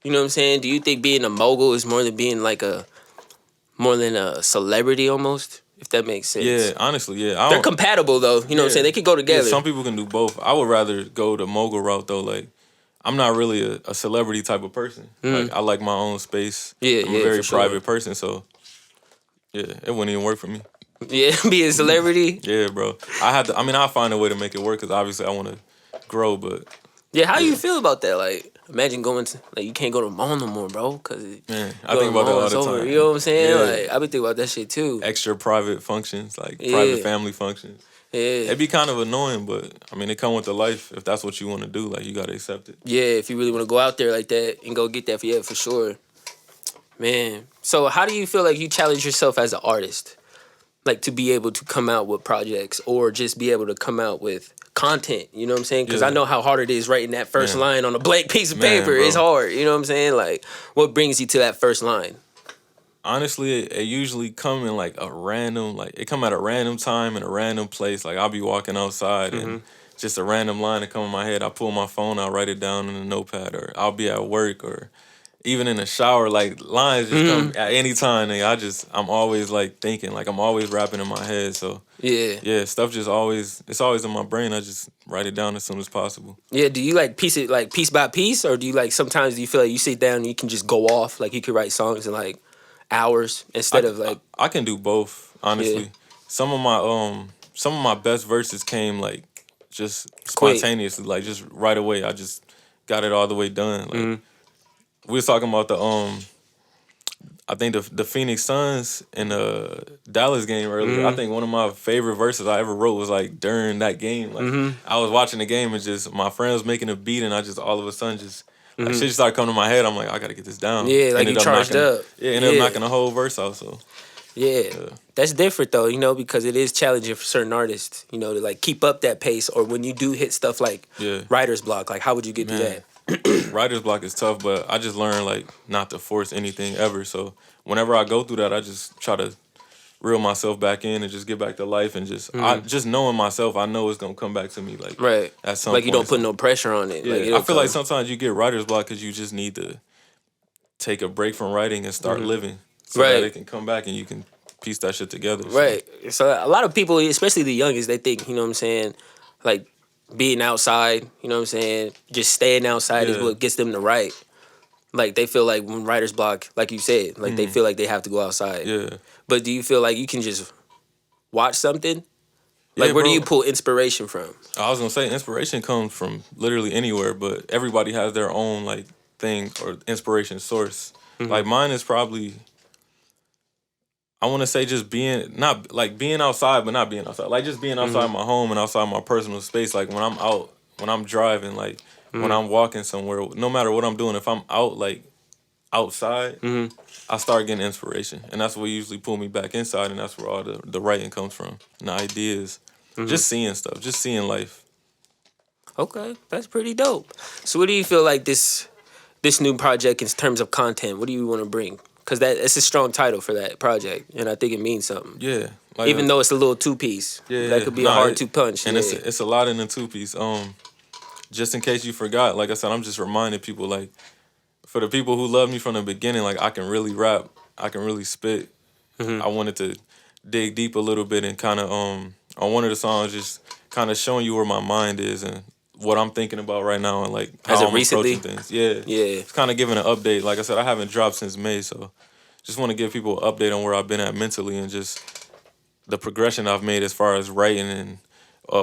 [SPEAKER 5] You know what I'm saying? Do you think being a mogul is more than being like more than a celebrity almost? If that makes sense.
[SPEAKER 2] Yeah, honestly, yeah. I
[SPEAKER 5] They're
[SPEAKER 2] don't-
[SPEAKER 5] compatible though. You know what I'm
[SPEAKER 2] Yeah.
[SPEAKER 5] saying? They could go
[SPEAKER 2] Yeah,
[SPEAKER 5] together.
[SPEAKER 2] some people can do both. I would rather go the mogul route though. Like, I'm not really a celebrity type of person. Like, I like my own space.
[SPEAKER 5] Yeah,
[SPEAKER 2] I'm
[SPEAKER 5] yeah,
[SPEAKER 2] a very
[SPEAKER 5] for sure.
[SPEAKER 2] private person, so yeah, it wouldn't even work for me.
[SPEAKER 5] Yeah, being a celebrity.
[SPEAKER 2] Yeah, bro. I'll find a way to make it work because obviously I want to grow, but
[SPEAKER 5] Yeah, how you feel about that? Like, imagine going to like you can't go to the mall no more, bro, because
[SPEAKER 2] man, I think about that all the time.
[SPEAKER 5] You know what I'm saying?
[SPEAKER 2] Yeah.
[SPEAKER 5] Like, I been thinking about that shit too.
[SPEAKER 2] Extra private functions, like
[SPEAKER 5] Yeah.
[SPEAKER 2] private family functions.
[SPEAKER 5] Yeah,
[SPEAKER 2] It'd be kind of annoying, but I mean, it come with the life. If that's what you want to do, like you gotta accept it.
[SPEAKER 5] yeah. If you really want to go out there like that and go get that, for sure, man. So, how do you feel like you challenge yourself as an artist, like to be able to come out with projects or just be able to come out with content? You know what I'm saying? Because I
[SPEAKER 2] Yeah.
[SPEAKER 5] know how hard it is writing that first
[SPEAKER 2] Man.
[SPEAKER 5] line on a blank piece of
[SPEAKER 2] Man,
[SPEAKER 5] paper.
[SPEAKER 2] bro.
[SPEAKER 5] It's hard. You know what I'm saying? Like, what brings you to that first line?
[SPEAKER 2] Honestly, it usually come in like it come at a random time in a random place. Like I'll be walking outside and just a random line to come in my head. I pull my phone, I'll write it down in a notepad, or I'll be at work or even in the shower. Like lines just come at any time. And I'm always like thinking, like I'm always rapping in my head. So
[SPEAKER 5] Yeah.
[SPEAKER 2] stuff it's always in my brain. I just write it down as soon as possible.
[SPEAKER 5] Yeah, do you like piece it like piece by piece, or do you like sometimes do you feel like you sit down and you can just go off, like you could write songs in like hours instead of like
[SPEAKER 2] I can do both, honestly.
[SPEAKER 5] Yeah.
[SPEAKER 2] Some of my best verses came like just
[SPEAKER 5] Quick.
[SPEAKER 2] spontaneously, like just right away. I just got it all the way done. Like
[SPEAKER 5] Mm-hmm.
[SPEAKER 2] we was talking about I think the Phoenix Suns in the Dallas game earlier.
[SPEAKER 5] Mm-hmm.
[SPEAKER 2] I think one of my favorite verses I ever wrote was like during that game. Like
[SPEAKER 5] Mm-hmm.
[SPEAKER 2] I was watching the game and just my friend was making a beat and I just all of a sudden just like shit just started coming to my head. I'm like, I gotta get this down.
[SPEAKER 5] Mm-hmm. Yeah, like
[SPEAKER 2] Ended
[SPEAKER 5] you charged
[SPEAKER 2] knocking-
[SPEAKER 5] up.
[SPEAKER 2] Yeah, ended up
[SPEAKER 5] Yeah.
[SPEAKER 2] knocking the whole verse out. So
[SPEAKER 5] yeah. That's different though, you know, because it is challenging for certain artists, you know, to like keep up that pace, or when you do hit stuff like
[SPEAKER 2] Yeah.
[SPEAKER 5] writer's block, like how would you get through
[SPEAKER 2] Man.
[SPEAKER 5] that?
[SPEAKER 2] Writer's block is tough, but I just learned like not to force anything ever. So whenever I go through that, I just try to reel myself back in and just get back to life and just knowing myself, I know it's gonna come back to me like
[SPEAKER 5] Right.
[SPEAKER 2] at some
[SPEAKER 5] Like you don't
[SPEAKER 2] point.
[SPEAKER 5] put no pressure on it.
[SPEAKER 2] Yeah,
[SPEAKER 5] Like,
[SPEAKER 2] I
[SPEAKER 5] it'll
[SPEAKER 2] feel like
[SPEAKER 5] come.
[SPEAKER 2] sometimes you get writer's block because you just need to take a break from writing and start living, so
[SPEAKER 5] Right.
[SPEAKER 2] that it can come back and you can piece that shit together. So,
[SPEAKER 5] Right. So a lot of people, especially the youngest, they think, you know what I'm saying, like being outside, you know what I'm saying, just staying outside is
[SPEAKER 2] Yeah.
[SPEAKER 5] what gets them to write. Like they feel like when writer's block, like you said, like they feel like they have to go outside.
[SPEAKER 2] Yeah.
[SPEAKER 5] But do you feel like you can just watch something? Like
[SPEAKER 2] Yeah,
[SPEAKER 5] where do
[SPEAKER 2] bro.
[SPEAKER 5] you pull inspiration from?
[SPEAKER 2] I was gonna say inspiration comes from literally anywhere, but everybody has their own like thing or inspiration source. Like mine is probably, I want to say just being not like being outside, but not being outside. Like just being outside my home and outside my personal space. Like when I'm out, when I'm driving, like when I'm walking somewhere, no matter what I'm doing, if I'm out like outside, I start getting inspiration, and that's what usually pull me back inside, and that's where all the writing comes from, and the ideas. Just seeing stuff, just seeing life.
[SPEAKER 5] Okay, that's pretty dope. So what do you feel like this new project in terms of content, what do you want to bring Because it's a strong title for that project, and I think it means something.
[SPEAKER 2] Yeah. Like
[SPEAKER 5] Even though it's a little 2-piece.
[SPEAKER 2] Yeah,
[SPEAKER 5] That could be a hard 2-punch.
[SPEAKER 2] And
[SPEAKER 5] yeah.
[SPEAKER 2] it's a lot in the 2-piece. Just in case you forgot, like I said, I'm just reminding people, like, for the people who love me from the beginning, like, I can really rap, I can really spit. I wanted to dig deep a little bit and kind of on one of the songs just kind of showing you where my mind is and what I'm thinking about right now and like how
[SPEAKER 5] As of
[SPEAKER 2] I'm
[SPEAKER 5] recently?
[SPEAKER 2] approaching things. Yeah.
[SPEAKER 5] Yeah.
[SPEAKER 2] It's kind of giving an update. Like I said, I haven't dropped since May, so just want to give people an update on where I've been at mentally and just the progression I've made as far as writing. And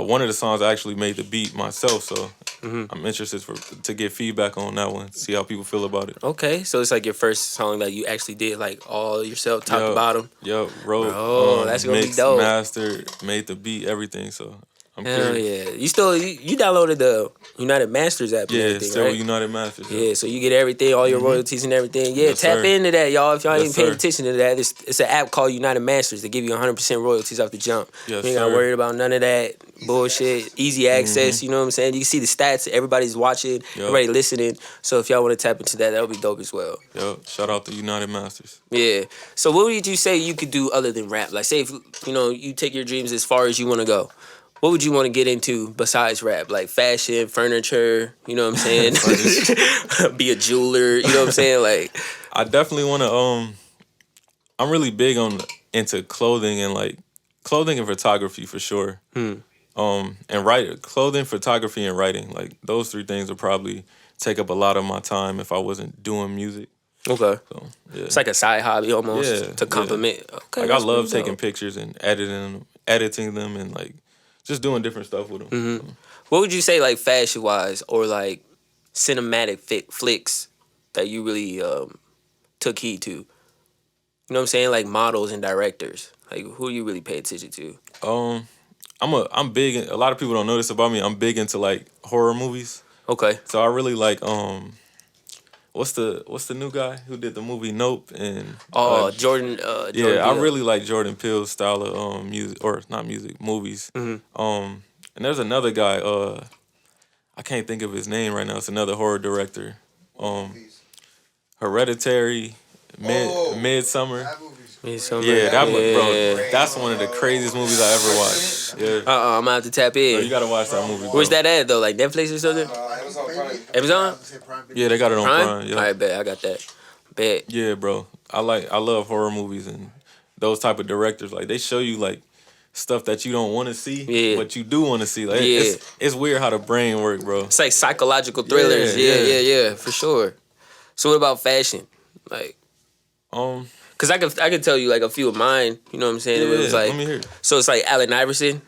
[SPEAKER 2] one of the songs I actually made the beat myself, so I'm interested to get feedback on that one, see how people feel about it.
[SPEAKER 5] Okay, so it's like your first song that you actually did like all yourself, top to bottom.
[SPEAKER 2] Yep, wrote,
[SPEAKER 5] Bro, that's gonna be
[SPEAKER 2] mixed,
[SPEAKER 5] dope.
[SPEAKER 2] mastered, made the beat, everything. So I'm
[SPEAKER 5] Hell
[SPEAKER 2] curious.
[SPEAKER 5] yeah! You downloaded the United Masters app and
[SPEAKER 2] Yeah,
[SPEAKER 5] everything,
[SPEAKER 2] still
[SPEAKER 5] right?
[SPEAKER 2] United Masters.
[SPEAKER 5] Yeah, so you get everything, all your royalties and everything. Yeah,
[SPEAKER 2] Yes,
[SPEAKER 5] tap
[SPEAKER 2] sir.
[SPEAKER 5] into that, y'all. If y'all
[SPEAKER 2] Yes,
[SPEAKER 5] ain't paying
[SPEAKER 2] sir.
[SPEAKER 5] attention to that, it's an app called United Masters. They give you 100% royalties off the jump.
[SPEAKER 2] Yes,
[SPEAKER 5] you ain't got to
[SPEAKER 2] sir.
[SPEAKER 5] worry about none of that bullshit. Easy access, you know what I'm saying? You can see the stats. Everybody's watching, everybody listening. So if y'all want to tap into that, that'll be dope as well.
[SPEAKER 2] Yep, shout out to United Masters.
[SPEAKER 5] Yeah. So what would you say you could do other than rap? Like, say if you take your dreams as far as you want to go. What would you want to get into besides rap? Like fashion, furniture, you know what I'm saying? Be a jeweler, you know what I'm saying? Like,
[SPEAKER 2] I definitely want to. I'm really big into clothing and photography for sure. And clothing, photography, and writing. Like those three things would probably take up a lot of my time if I wasn't doing music.
[SPEAKER 5] okay.
[SPEAKER 2] So yeah,
[SPEAKER 5] It's like a side hobby almost to complement. Okay.
[SPEAKER 2] like I
[SPEAKER 5] that's
[SPEAKER 2] love
[SPEAKER 5] pretty
[SPEAKER 2] taking
[SPEAKER 5] dope.
[SPEAKER 2] pictures and editing them, and like just doing different stuff with them. So,
[SPEAKER 5] What would you say, like fashion wise, or like cinematic flicks that you really took heed to? You know what I'm saying? Like models and directors. Like who do you really pay attention to?
[SPEAKER 2] I'm big. A lot of people don't know this about me. I'm big into like horror movies.
[SPEAKER 5] Okay.
[SPEAKER 2] So I really like what's the new guy who did the movie Nope and
[SPEAKER 5] Jordan.
[SPEAKER 2] yeah,
[SPEAKER 5] Jordan
[SPEAKER 2] I
[SPEAKER 5] Peele.
[SPEAKER 2] really like Jordan Peele's style of music, or not music, movies. And there's another guy, I can't think of his name right now. It's another horror director. Hereditary, Midsummer.
[SPEAKER 3] That movie's
[SPEAKER 2] Yeah, that one, bro.
[SPEAKER 5] Yeah.
[SPEAKER 2] That's one of the craziest movies I ever watched. Yeah,
[SPEAKER 5] I'm gonna have to tap
[SPEAKER 2] bro,
[SPEAKER 5] in.
[SPEAKER 2] you gotta watch that movie. Bro.
[SPEAKER 5] Where's that at though? Like Netflix or something?
[SPEAKER 3] Amazon Prime.
[SPEAKER 5] Amazon?
[SPEAKER 2] Yeah, they got it on Prime. Yeah.
[SPEAKER 5] All right, bet I got that. Bet.
[SPEAKER 2] Yeah, bro. I love horror movies and those type of directors. Like they show you like stuff that you don't want to see,
[SPEAKER 5] Yeah.
[SPEAKER 2] but you do want to see. Like
[SPEAKER 5] Yeah.
[SPEAKER 2] it's weird how the brain work, bro.
[SPEAKER 5] It's like psychological thrillers.
[SPEAKER 2] Yeah,
[SPEAKER 5] Yeah, for sure. So what about fashion? Like, cause I could tell you like a few of mine. You know what I'm saying?
[SPEAKER 2] Yeah,
[SPEAKER 5] It was like,
[SPEAKER 2] let me hear it.
[SPEAKER 5] so it's like Allen Iverson.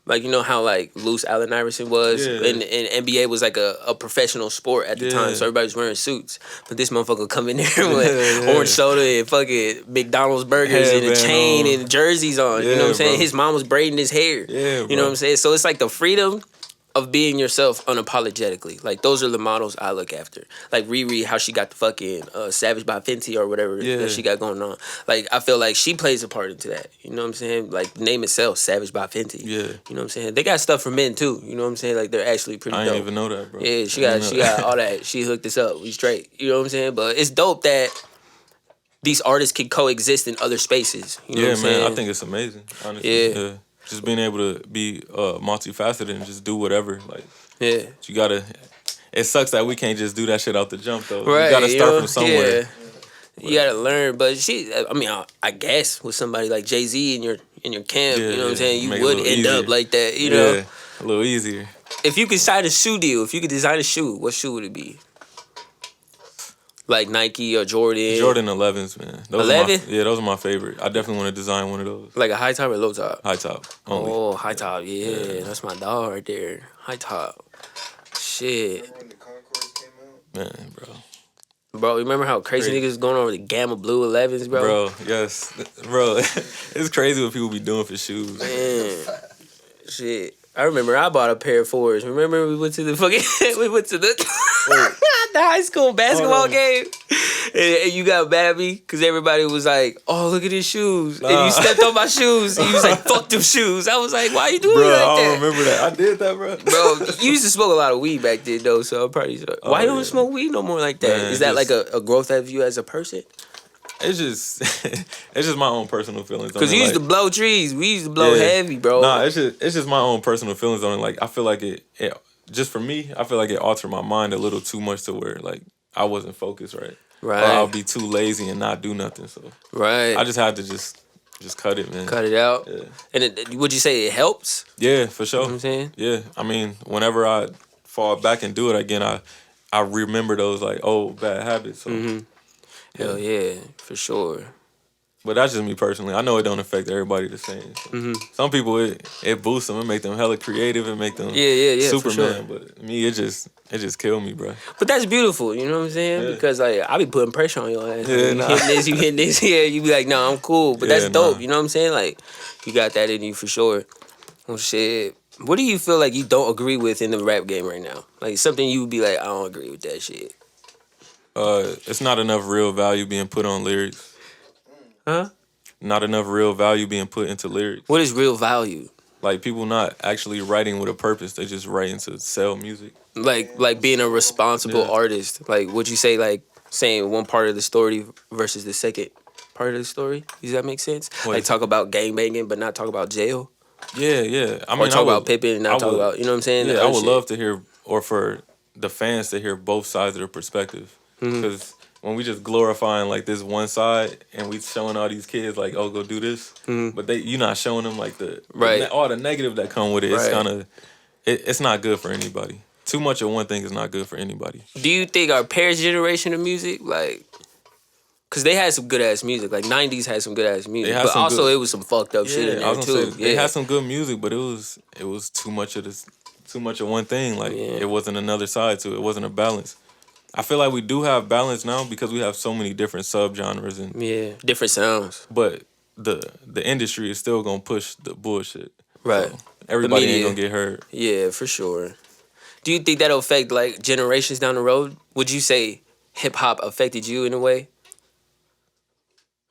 [SPEAKER 5] Like, you know how like loose Allen Iverson was,
[SPEAKER 2] Yeah.
[SPEAKER 5] and NBA was like a professional sport at the time,
[SPEAKER 2] Yeah.
[SPEAKER 5] so everybody was wearing suits. But this motherfucker come in there with
[SPEAKER 2] Yeah.
[SPEAKER 5] orange soda and fucking McDonald's burgers and a
[SPEAKER 2] Headband
[SPEAKER 5] chain
[SPEAKER 2] on.
[SPEAKER 5] and jerseys on. You know
[SPEAKER 2] Yeah,
[SPEAKER 5] what I'm saying?
[SPEAKER 2] bro.
[SPEAKER 5] His mom was braiding his hair.
[SPEAKER 2] Yeah,
[SPEAKER 5] You know
[SPEAKER 2] bro.
[SPEAKER 5] what I'm saying? So it's like the freedom of being yourself unapologetically. Like those are the models I look after. Like Riri, how she got the fucking Savage by Fenty or whatever
[SPEAKER 2] Yeah.
[SPEAKER 5] that she got going on. Like I feel like she plays a part into that. You know what I'm saying? Like the name itself, Savage by Fenty.
[SPEAKER 2] Yeah.
[SPEAKER 5] You know what I'm saying? They got stuff for men too. You know what I'm saying? Like they're actually pretty
[SPEAKER 2] I
[SPEAKER 5] dope.
[SPEAKER 2] didn't even know that, bro.
[SPEAKER 5] Yeah, she
[SPEAKER 2] I
[SPEAKER 5] got
[SPEAKER 2] didn't know that.
[SPEAKER 5] all that. She hooked us up. We straight. You know what I'm saying? But it's dope that these artists can coexist in other spaces. You know
[SPEAKER 2] Yeah,
[SPEAKER 5] what I'm
[SPEAKER 2] man.
[SPEAKER 5] saying?
[SPEAKER 2] I think it's amazing. Honestly.
[SPEAKER 5] Yeah.
[SPEAKER 2] Just being able to be multifaceted and just do whatever. Like
[SPEAKER 5] yeah.
[SPEAKER 2] you gotta. It sucks that we can't just do that shit out the jump though.
[SPEAKER 5] Right.
[SPEAKER 2] You gotta start
[SPEAKER 5] know?
[SPEAKER 2] from somewhere.
[SPEAKER 5] Yeah. You gotta learn, but I guess with somebody like Jay-Z in your camp,
[SPEAKER 2] Yeah,
[SPEAKER 5] you know what I'm
[SPEAKER 2] yeah.
[SPEAKER 5] saying, you
[SPEAKER 2] Make it a
[SPEAKER 5] would
[SPEAKER 2] little
[SPEAKER 5] end up
[SPEAKER 2] easier.
[SPEAKER 5] like that, you know.
[SPEAKER 2] Yeah, a little easier.
[SPEAKER 5] If you could sign a shoe deal, if you could design a shoe, what shoe would it be? Like Nike or Jordan?
[SPEAKER 2] Jordan 11s, man. Those
[SPEAKER 5] 11?
[SPEAKER 2] Are those are my favorite. I definitely want to design one of those.
[SPEAKER 5] Like a high top or low top?
[SPEAKER 2] High top only.
[SPEAKER 5] Oh, high top, yeah. That's my dog right there. High top. Shit.
[SPEAKER 3] Remember when the Concords came out?
[SPEAKER 2] Man, bro.
[SPEAKER 5] Bro, remember how crazy
[SPEAKER 2] Crazy.
[SPEAKER 5] niggas going over the Gamma Blue 11s, bro?
[SPEAKER 2] Bro, yes. Bro, it's crazy what people be doing for shoes.
[SPEAKER 5] Man. Shit. I remember I bought a pair of fours. Remember we went to the fucking the high school basketball game, and you got mad at me because everybody was like, "Oh, look at his shoes," and you stepped on my shoes. And you was like, "Fuck them shoes." I was like, "Why you doing
[SPEAKER 2] Bro,
[SPEAKER 5] like
[SPEAKER 2] I
[SPEAKER 5] that?"
[SPEAKER 2] don't remember that. I did that, bro.
[SPEAKER 5] Bro, you used to smoke a lot of weed back then, though. So I'm probably why you don't
[SPEAKER 2] yeah.
[SPEAKER 5] smoke weed no more like that?
[SPEAKER 2] Man,
[SPEAKER 5] Is that
[SPEAKER 2] just-
[SPEAKER 5] like a growth of you as a person?
[SPEAKER 2] It's just it's just my own personal feelings.
[SPEAKER 5] Because you used to blow trees. We used to blow heavy, bro.
[SPEAKER 2] Nah, it's just my own personal feelings on it. Like I feel like it just for me, I feel like it altered my mind a little too much to where like I wasn't focused right.
[SPEAKER 5] Right.
[SPEAKER 2] Or I'll be too lazy and not do nothing. So
[SPEAKER 5] Right.
[SPEAKER 2] I just had to just cut it, man.
[SPEAKER 5] Cut it out.
[SPEAKER 2] Yeah.
[SPEAKER 5] And would you say it helps?
[SPEAKER 2] Yeah, for sure.
[SPEAKER 5] You know what I'm saying?
[SPEAKER 2] Yeah. I mean, whenever I fall back and do it again, I remember those like old bad habits. So
[SPEAKER 5] Hell yeah, for sure.
[SPEAKER 2] but that's just me personally. I know it don't affect everybody the same. So. Some people it boosts them, it make them hella creative, it make them
[SPEAKER 5] Yeah, for
[SPEAKER 2] Superman.
[SPEAKER 5] sure.
[SPEAKER 2] But me, it just killed me, bro.
[SPEAKER 5] But that's beautiful, you know what I'm saying?
[SPEAKER 2] Yeah.
[SPEAKER 5] Because like I be putting pressure on your ass.
[SPEAKER 2] Yeah,
[SPEAKER 5] You
[SPEAKER 2] nah.
[SPEAKER 5] hitting this, you hitting this, yeah, you be like, no, I'm cool. But that's
[SPEAKER 2] Yeah,
[SPEAKER 5] dope,
[SPEAKER 2] nah.
[SPEAKER 5] you know what I'm saying? Like you got that in you for sure. Well shit. What do you feel like you don't agree with in the rap game right now? Like something you would be like, I don't agree with that shit.
[SPEAKER 2] It's not enough real value being put on lyrics.
[SPEAKER 5] Huh?
[SPEAKER 2] Not enough real value being put into lyrics.
[SPEAKER 5] What is real value?
[SPEAKER 2] Like people not actually writing with a purpose. They just writing to sell music.
[SPEAKER 5] Like being a responsible
[SPEAKER 2] Yeah.
[SPEAKER 5] artist. Like would you say like saying one part of the story versus the second part of the story? Does that make sense?
[SPEAKER 2] What?
[SPEAKER 5] Like talk about gangbanging but not talk about jail?
[SPEAKER 2] Yeah. I
[SPEAKER 5] Or
[SPEAKER 2] mean,
[SPEAKER 5] talk about Pippin and not talk
[SPEAKER 2] would-
[SPEAKER 5] about, you know what I'm saying?
[SPEAKER 2] Yeah,
[SPEAKER 5] The
[SPEAKER 2] I
[SPEAKER 5] other
[SPEAKER 2] would
[SPEAKER 5] shit.
[SPEAKER 2] love to hear, or for the fans to hear both sides of the perspective.
[SPEAKER 5] Mm-hmm.
[SPEAKER 2] Because when we just glorifying like this one side and we showing all these kids like, oh, go do this, but you're not showing them like
[SPEAKER 5] Right.
[SPEAKER 2] all the negative that come with it. It's
[SPEAKER 5] Right.
[SPEAKER 2] kind of it's not good for anybody. Too much of one thing is not good for anybody.
[SPEAKER 5] Do you think our parents' generation of music, like, cause they had some good ass music, like '90s had some good ass music,
[SPEAKER 2] had
[SPEAKER 5] but
[SPEAKER 2] some
[SPEAKER 5] also
[SPEAKER 2] good-
[SPEAKER 5] it was some fucked up shit in
[SPEAKER 2] I
[SPEAKER 5] there
[SPEAKER 2] was gonna
[SPEAKER 5] too.
[SPEAKER 2] say, they had some good music, but it was too much of this, too much of one thing. Like
[SPEAKER 5] Yeah.
[SPEAKER 2] it wasn't another side to it. It wasn't a balance. I feel like we do have balance now because we have so many different subgenres and
[SPEAKER 5] Yeah, different sounds.
[SPEAKER 2] but the industry is still gonna push the bullshit.
[SPEAKER 5] Right.
[SPEAKER 2] So everybody
[SPEAKER 5] media.
[SPEAKER 2] ain't gonna get hurt.
[SPEAKER 5] Yeah, for sure. Do you think that'll affect like generations down the road? Would you say hip hop affected you in a way?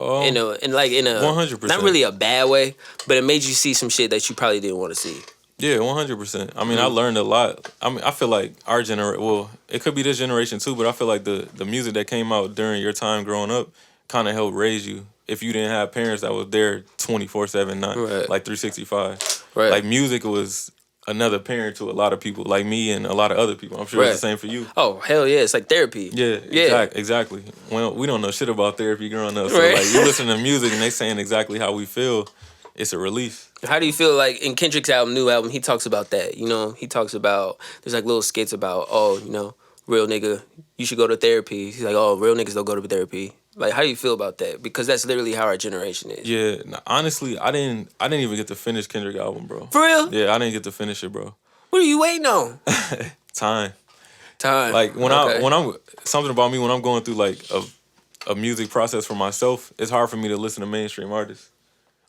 [SPEAKER 5] In a
[SPEAKER 2] 100%.
[SPEAKER 5] not really a bad way, but it made you see some shit that you probably didn't want to see.
[SPEAKER 2] Yeah, 100%. I mean, I learned a lot. I mean, I feel like our generation, well, it could be this generation too, but I feel like the music that came out during your time growing up kind of helped raise you. If you didn't have parents that was there 24/7, not
[SPEAKER 5] Right.
[SPEAKER 2] like 365.
[SPEAKER 5] Right.
[SPEAKER 2] Like music was another parent to a lot of people, like me and a lot of other people. I'm sure
[SPEAKER 5] Right.
[SPEAKER 2] it's the same for you.
[SPEAKER 5] Oh hell yeah, it's like therapy.
[SPEAKER 2] Yeah, exactly. Well, we don't know shit about therapy growing up, so
[SPEAKER 5] Right.
[SPEAKER 2] like you listen to music and they saying exactly how we feel. It's a release.
[SPEAKER 5] How do you feel like in Kendrick's new album, he talks about that, you know? He talks about, there's like little skits about, oh, you know, real nigga, you should go to therapy. He's like, oh, real niggas don't go to therapy. Like, how do you feel about that? Because that's literally how our generation is.
[SPEAKER 2] Yeah, honestly, I didn't even get to finish Kendrick album, bro.
[SPEAKER 5] For real?
[SPEAKER 2] Yeah, I didn't get to finish it, bro.
[SPEAKER 5] What are you waiting on?
[SPEAKER 2] Time.
[SPEAKER 5] Time.
[SPEAKER 2] Like when
[SPEAKER 5] Okay.
[SPEAKER 2] I'm something about me when I'm going through like a music process for myself, it's hard for me to listen to mainstream artists.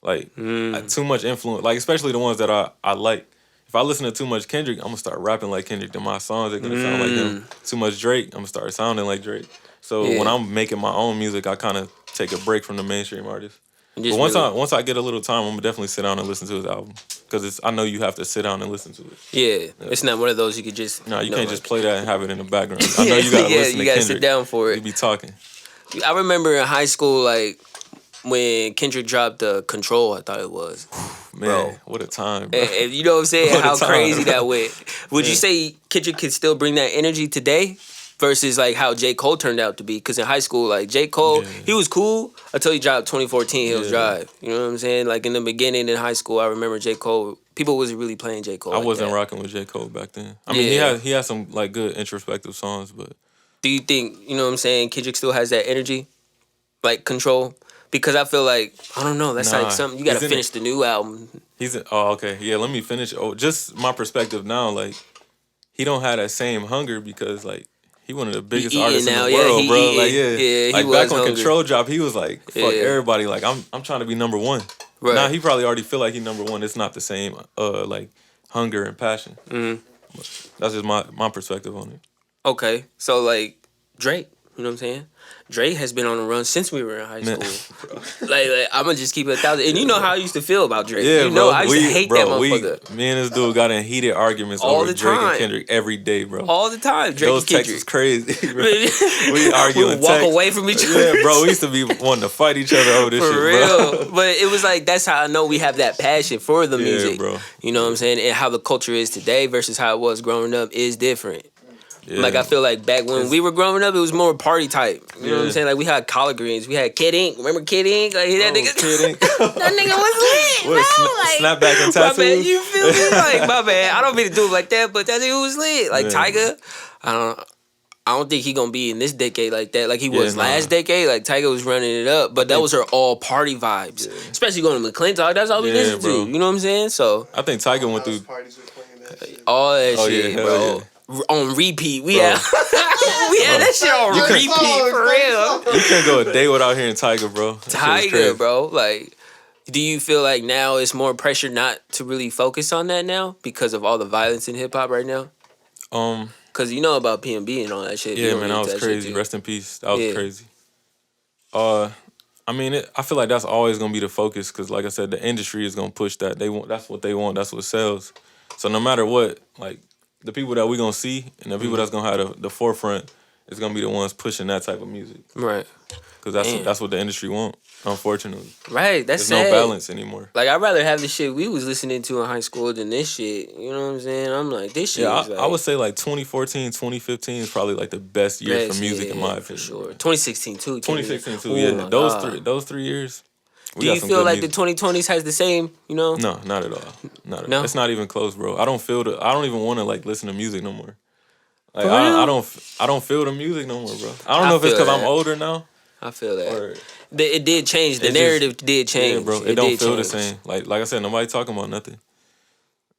[SPEAKER 2] Like too much influence, like especially the ones that I like. If I listen to too much Kendrick, I'm gonna start rapping like Kendrick. Then my songs are gonna sound like him. Too much Drake, I'm gonna start sounding like Drake. So
[SPEAKER 5] Yeah.
[SPEAKER 2] when I'm making my own music, I kind of take a break from the mainstream artists.
[SPEAKER 5] Just
[SPEAKER 2] But
[SPEAKER 5] really-
[SPEAKER 2] once I get a little time, I'm gonna definitely sit down and listen to his album because I know you have to sit down and listen to it.
[SPEAKER 5] Yeah, it's not one of those you could just.
[SPEAKER 2] No, you
[SPEAKER 5] know,
[SPEAKER 2] can't
[SPEAKER 5] like-
[SPEAKER 2] just play that and have it in the background. I know you gotta
[SPEAKER 5] yeah,
[SPEAKER 2] listen
[SPEAKER 5] you
[SPEAKER 2] to
[SPEAKER 5] gotta
[SPEAKER 2] Kendrick.
[SPEAKER 5] sit down for
[SPEAKER 2] You
[SPEAKER 5] it.
[SPEAKER 2] be talking.
[SPEAKER 5] I remember in high school, like when Kendrick dropped the Control, I thought it was.
[SPEAKER 2] Man,
[SPEAKER 5] Bro.
[SPEAKER 2] what a time, bro.
[SPEAKER 5] And you know what I'm saying?
[SPEAKER 2] What a
[SPEAKER 5] How
[SPEAKER 2] time,
[SPEAKER 5] crazy
[SPEAKER 2] bro.
[SPEAKER 5] that went. Would you say Kendrick can still bring that energy today? Versus like how J. Cole turned out to be. Because in high school, like J. Cole,
[SPEAKER 2] Yeah.
[SPEAKER 5] he was cool until he dropped 2014 Hills
[SPEAKER 2] Yeah.
[SPEAKER 5] Drive. You know what I'm saying? Like in the beginning in high school, I remember J. Cole, people wasn't really playing J. Cole.
[SPEAKER 2] I
[SPEAKER 5] like
[SPEAKER 2] wasn't
[SPEAKER 5] that.
[SPEAKER 2] rocking with J. Cole back then. I mean,
[SPEAKER 5] Yeah.
[SPEAKER 2] he had some like good introspective songs, but
[SPEAKER 5] Do you think, you know what I'm saying, Kendrick still has that energy? Like Control? Because I feel like, I don't know, that's
[SPEAKER 2] Nah,
[SPEAKER 5] like something, you gotta
[SPEAKER 2] he's in
[SPEAKER 5] finish the new album.
[SPEAKER 2] okay. Yeah, let me finish. Oh, just my perspective now, like he don't have that same hunger because like he one of the biggest
[SPEAKER 5] eating
[SPEAKER 2] artists
[SPEAKER 5] now,
[SPEAKER 2] in
[SPEAKER 5] yeah,
[SPEAKER 2] the world,
[SPEAKER 5] he
[SPEAKER 2] bro.
[SPEAKER 5] eating.
[SPEAKER 2] Like yeah,
[SPEAKER 5] Yeah, he
[SPEAKER 2] like
[SPEAKER 5] was
[SPEAKER 2] back when
[SPEAKER 5] hungry.
[SPEAKER 2] Control dropped, he was like, fuck
[SPEAKER 5] Yeah.
[SPEAKER 2] everybody. Like I'm trying to be number one.
[SPEAKER 5] Right.
[SPEAKER 2] Now he probably already feel like he number one. It's not the same like hunger and passion.
[SPEAKER 5] Mhm.
[SPEAKER 2] That's just my perspective on it.
[SPEAKER 5] Okay, so like Drake. You know what I'm saying? Drake has been on the run since we were in high school. like I'm gonna just keep it 1,000. And you know how I used to feel about Drake.
[SPEAKER 2] Yeah,
[SPEAKER 5] you know,
[SPEAKER 2] bro.
[SPEAKER 5] I used to hate that motherfucker.
[SPEAKER 2] Me and this dude got in heated arguments
[SPEAKER 5] All
[SPEAKER 2] over
[SPEAKER 5] the
[SPEAKER 2] Drake
[SPEAKER 5] time.
[SPEAKER 2] and Kendrick every day, bro.
[SPEAKER 5] All the time, Drake
[SPEAKER 2] Those
[SPEAKER 5] and
[SPEAKER 2] texts
[SPEAKER 5] Kendrick.
[SPEAKER 2] was crazy, bro. We arguing.
[SPEAKER 5] We would walk away from each other.
[SPEAKER 2] Yeah, bro. We used to be wanting to fight each other over this
[SPEAKER 5] For
[SPEAKER 2] shit,
[SPEAKER 5] real.
[SPEAKER 2] bro.
[SPEAKER 5] But it was like, that's how I know we have that passion for the
[SPEAKER 2] Yeah,
[SPEAKER 5] music.
[SPEAKER 2] bro.
[SPEAKER 5] You know what I'm saying? And how the culture is today versus how it was growing up is different.
[SPEAKER 2] Yeah.
[SPEAKER 5] Like, I feel like back when we were growing up, it was more party type. You know what I'm
[SPEAKER 2] Yeah.
[SPEAKER 5] saying? Like, we had collard greens. We had Kid Ink. Remember Kid Ink? Like, that nigga.
[SPEAKER 2] Kid Ink.
[SPEAKER 5] That nigga was lit,
[SPEAKER 2] What,
[SPEAKER 5] bro. Like,
[SPEAKER 2] snapback and
[SPEAKER 5] my
[SPEAKER 2] tattoos?
[SPEAKER 5] bad, you feel me? Like, my bad. I don't mean to do it like that, but that nigga was lit. Like,
[SPEAKER 2] Yeah.
[SPEAKER 5] Tyga, I don't think he gonna be in this decade like that. Like he was
[SPEAKER 2] nah.
[SPEAKER 5] last decade. Like Tyga was running it up, but that was her all party vibes. Especially going to McClintock. That's all we
[SPEAKER 2] Yeah,
[SPEAKER 5] listen
[SPEAKER 2] bro.
[SPEAKER 5] to. You know what I'm saying? So
[SPEAKER 2] I think Tyga went through.
[SPEAKER 3] Parties were playing that shit.
[SPEAKER 5] all that
[SPEAKER 2] Oh,
[SPEAKER 5] shit,
[SPEAKER 2] yeah, hell
[SPEAKER 5] bro. On repeat. We had we had that shit on
[SPEAKER 2] You
[SPEAKER 5] repeat for real.
[SPEAKER 2] You can't go a day without hearing Tyga, bro. That shit was crazy.
[SPEAKER 5] Tyga, bro. Like, do you feel like now it's more pressure not to really focus on that now because of all the violence in hip hop right now? Cause you know about PNB and all that shit. You
[SPEAKER 2] Yeah,
[SPEAKER 5] don't
[SPEAKER 2] man,
[SPEAKER 5] get
[SPEAKER 2] that
[SPEAKER 5] into
[SPEAKER 2] was
[SPEAKER 5] shit,
[SPEAKER 2] crazy.
[SPEAKER 5] too.
[SPEAKER 2] Rest in peace. That was
[SPEAKER 5] Yeah.
[SPEAKER 2] crazy. I mean, I feel like that's always gonna be the focus because, like I said, the industry is gonna push that. They want that's what they want. That's what sells. So no matter what, like the people that we gonna see and the people that's gonna have the forefront is gonna be the ones pushing that type of music
[SPEAKER 5] Right.
[SPEAKER 2] because
[SPEAKER 5] Man.
[SPEAKER 2] that's what the industry want. Unfortunately,
[SPEAKER 5] Right. That's
[SPEAKER 2] there's
[SPEAKER 5] sad.
[SPEAKER 2] no balance anymore.
[SPEAKER 5] Like, I'd rather have the shit we was listening to in high school than this shit. You know what I'm saying? I'm like, this shit
[SPEAKER 2] Yeah,
[SPEAKER 5] is like...
[SPEAKER 2] I would say like 2014, 2015 is probably like the best year
[SPEAKER 5] best,
[SPEAKER 2] for music in
[SPEAKER 5] yeah,
[SPEAKER 2] my
[SPEAKER 5] for
[SPEAKER 2] opinion.
[SPEAKER 5] sure. 2016 too.
[SPEAKER 2] 2016 too,
[SPEAKER 5] Oh
[SPEAKER 2] yeah.
[SPEAKER 5] my
[SPEAKER 2] Those
[SPEAKER 5] God.
[SPEAKER 2] those 3 years. we
[SPEAKER 5] Do
[SPEAKER 2] got
[SPEAKER 5] you
[SPEAKER 2] some
[SPEAKER 5] feel
[SPEAKER 2] good
[SPEAKER 5] like
[SPEAKER 2] music.
[SPEAKER 5] the 2020s has the same, you know?
[SPEAKER 2] No, not at all. Not at
[SPEAKER 5] No?
[SPEAKER 2] all. It's not even close, bro. I don't even want to like listen to music no more. Like
[SPEAKER 5] For
[SPEAKER 2] I
[SPEAKER 5] real?
[SPEAKER 2] don't feel the music no more, bro. I don't
[SPEAKER 5] I
[SPEAKER 2] know if it's
[SPEAKER 5] feel
[SPEAKER 2] because I'm
[SPEAKER 5] that.
[SPEAKER 2] older now
[SPEAKER 5] I feel that.
[SPEAKER 2] or
[SPEAKER 5] It did change. The
[SPEAKER 2] It just-
[SPEAKER 5] narrative did change.
[SPEAKER 2] yeah, bro. It don't
[SPEAKER 5] did
[SPEAKER 2] feel the
[SPEAKER 5] change.
[SPEAKER 2] same. Like I said, nobody talking about nothing.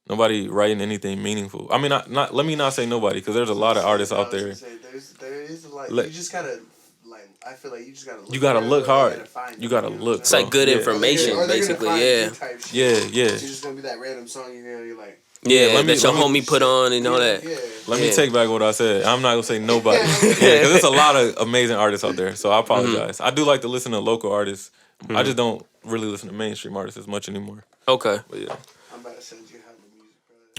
[SPEAKER 2] Nobody writing anything meaningful. I mean, not let me not say nobody because there's a lot of artists out there.
[SPEAKER 3] There is a lot.
[SPEAKER 2] Let-
[SPEAKER 3] You just gotta, like, I feel like you just gotta look.
[SPEAKER 2] You gotta
[SPEAKER 3] for it,
[SPEAKER 2] look
[SPEAKER 3] or
[SPEAKER 2] hard.
[SPEAKER 3] gotta find
[SPEAKER 2] You
[SPEAKER 3] it,
[SPEAKER 2] gotta
[SPEAKER 3] know what
[SPEAKER 2] look,
[SPEAKER 3] I'm
[SPEAKER 5] It's
[SPEAKER 3] saying?
[SPEAKER 5] like good
[SPEAKER 2] Yeah.
[SPEAKER 5] information,
[SPEAKER 3] Or they're gonna
[SPEAKER 5] basically.
[SPEAKER 3] find
[SPEAKER 5] Yeah.
[SPEAKER 3] you type shit.
[SPEAKER 2] Yeah, yeah.
[SPEAKER 3] It's just gonna be that random song you hear. You're like,
[SPEAKER 5] Yeah,
[SPEAKER 2] let me-
[SPEAKER 5] that your
[SPEAKER 2] let me-
[SPEAKER 5] homie put on and all that.
[SPEAKER 3] yeah.
[SPEAKER 2] Let me
[SPEAKER 5] Yeah.
[SPEAKER 2] take back what I said. I'm not gonna say nobody. Yeah, because there's a lot of amazing artists out there. So I apologize. I do like to listen to local artists. I just don't really listen to mainstream artists as much anymore.
[SPEAKER 5] Okay.
[SPEAKER 2] But yeah,
[SPEAKER 3] I'm about to send you how the music,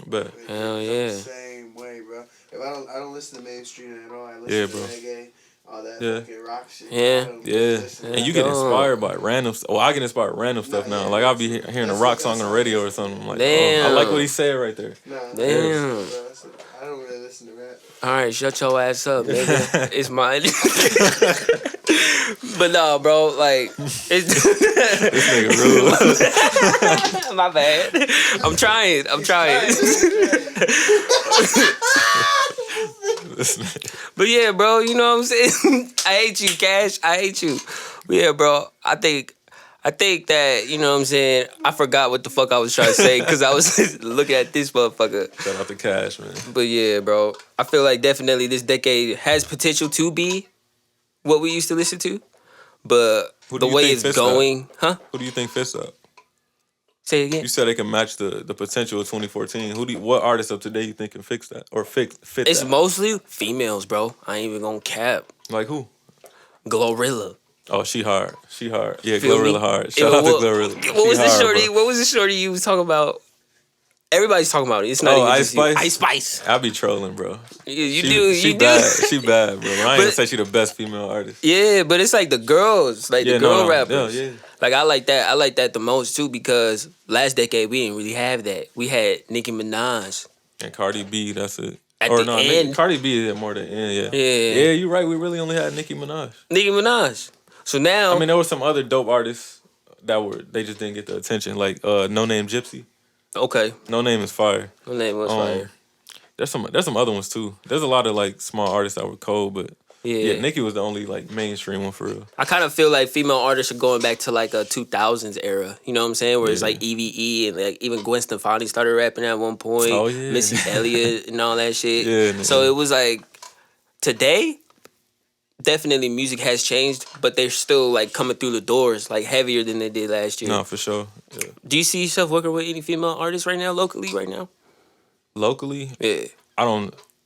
[SPEAKER 3] bro.
[SPEAKER 2] but
[SPEAKER 5] Hell
[SPEAKER 3] I'm
[SPEAKER 5] yeah.
[SPEAKER 3] the same way, bro. If I don't listen to mainstream at all. I listen
[SPEAKER 2] Yeah,
[SPEAKER 3] to
[SPEAKER 2] bro.
[SPEAKER 3] reggae, all that
[SPEAKER 2] Yeah.
[SPEAKER 3] fucking rock shit.
[SPEAKER 5] Yeah.
[SPEAKER 3] I don't
[SPEAKER 2] yeah,
[SPEAKER 3] listen to
[SPEAKER 2] and you
[SPEAKER 3] that.
[SPEAKER 2] get inspired by random. Well, I get inspired by random stuff now. Like I'll be hearing a rock song on the radio or something. I'm like, oh, I like what he said right there.
[SPEAKER 3] Nah,
[SPEAKER 5] Damn.
[SPEAKER 3] bro, I don't really listen to rap.
[SPEAKER 5] All right, shut your ass up, nigga. It's mine. But no, bro, like, it's
[SPEAKER 2] This nigga rude.
[SPEAKER 5] my bad. I'm trying.
[SPEAKER 2] This nigga-
[SPEAKER 5] But yeah, bro, you know what I'm saying? I hate you, Cash. I hate you. But yeah, bro, I think that, you know what I'm saying? I forgot what the fuck I was trying to say because I was looking at this motherfucker.
[SPEAKER 2] Shout out to Cash, man.
[SPEAKER 5] But yeah, bro, I feel like definitely this decade has potential to be what we used to listen to. But
[SPEAKER 2] Who
[SPEAKER 5] the
[SPEAKER 2] do you
[SPEAKER 5] way
[SPEAKER 2] think
[SPEAKER 5] it's
[SPEAKER 2] fits
[SPEAKER 5] going, huh?
[SPEAKER 2] Who do you think fits up?
[SPEAKER 5] Say it again.
[SPEAKER 2] You said they can match the potential of 2014. What artist of today you think can fix that or fit
[SPEAKER 5] It's
[SPEAKER 2] that?
[SPEAKER 5] mostly females, bro. I ain't even gonna cap.
[SPEAKER 2] Like who?
[SPEAKER 5] Glorilla.
[SPEAKER 2] Oh, she hard. She hard. Yeah,
[SPEAKER 5] Feel me?
[SPEAKER 2] Glorilla hard. Shout out to Glorilla.
[SPEAKER 5] What was
[SPEAKER 2] She
[SPEAKER 5] the
[SPEAKER 2] hard,
[SPEAKER 5] shorty?
[SPEAKER 2] bro.
[SPEAKER 5] What was the shorty you was talking about? Everybody's talking about it. It's not
[SPEAKER 2] Oh,
[SPEAKER 5] even
[SPEAKER 2] Ice
[SPEAKER 5] just you.
[SPEAKER 2] Spice?
[SPEAKER 5] Ice Spice.
[SPEAKER 2] I be trolling, bro.
[SPEAKER 5] You
[SPEAKER 2] She-
[SPEAKER 5] do.
[SPEAKER 2] She
[SPEAKER 5] You
[SPEAKER 2] bad.
[SPEAKER 5] do.
[SPEAKER 2] She bad, bro. I ain't
[SPEAKER 5] But-
[SPEAKER 2] gonna say she the best female artist.
[SPEAKER 5] Yeah, but it's like the girls, like the girl rappers.
[SPEAKER 2] Yeah.
[SPEAKER 5] Like I like that. I like that the most too because last decade we didn't really have that. We had Nicki Minaj.
[SPEAKER 2] And Cardi B, that's it.
[SPEAKER 5] At
[SPEAKER 2] or
[SPEAKER 5] the
[SPEAKER 2] no,
[SPEAKER 5] end.
[SPEAKER 2] Cardi B is at more than end, yeah.
[SPEAKER 5] Yeah.
[SPEAKER 2] Yeah, you're right. We really only had Nicki Minaj.
[SPEAKER 5] Nicki Minaj. So now,
[SPEAKER 2] I mean, there were some other dope artists they just didn't get the attention. Like No Name Gypsy.
[SPEAKER 5] okay,
[SPEAKER 2] No Name is fire.
[SPEAKER 5] her name was fire.
[SPEAKER 2] There's some other ones too. There's a lot of like small artists that were cold, but yeah, Nicki was the only like mainstream one for real.
[SPEAKER 5] I kind of feel like female artists are going back to like a 2000s era. You know what I'm saying? Where it's like EVE and like even Gwen Stefani started rapping at one point.
[SPEAKER 2] Oh, yeah.
[SPEAKER 5] Missy Elliott and all that shit.
[SPEAKER 2] Yeah,
[SPEAKER 5] So
[SPEAKER 2] nigga.
[SPEAKER 5] it was like today, definitely music has changed, but they're still like coming through the doors like heavier than they did last year.
[SPEAKER 2] No, for sure. Yeah.
[SPEAKER 5] Do you see yourself working with any female artists right now, locally right now?
[SPEAKER 2] Locally,
[SPEAKER 5] Yeah.
[SPEAKER 2] I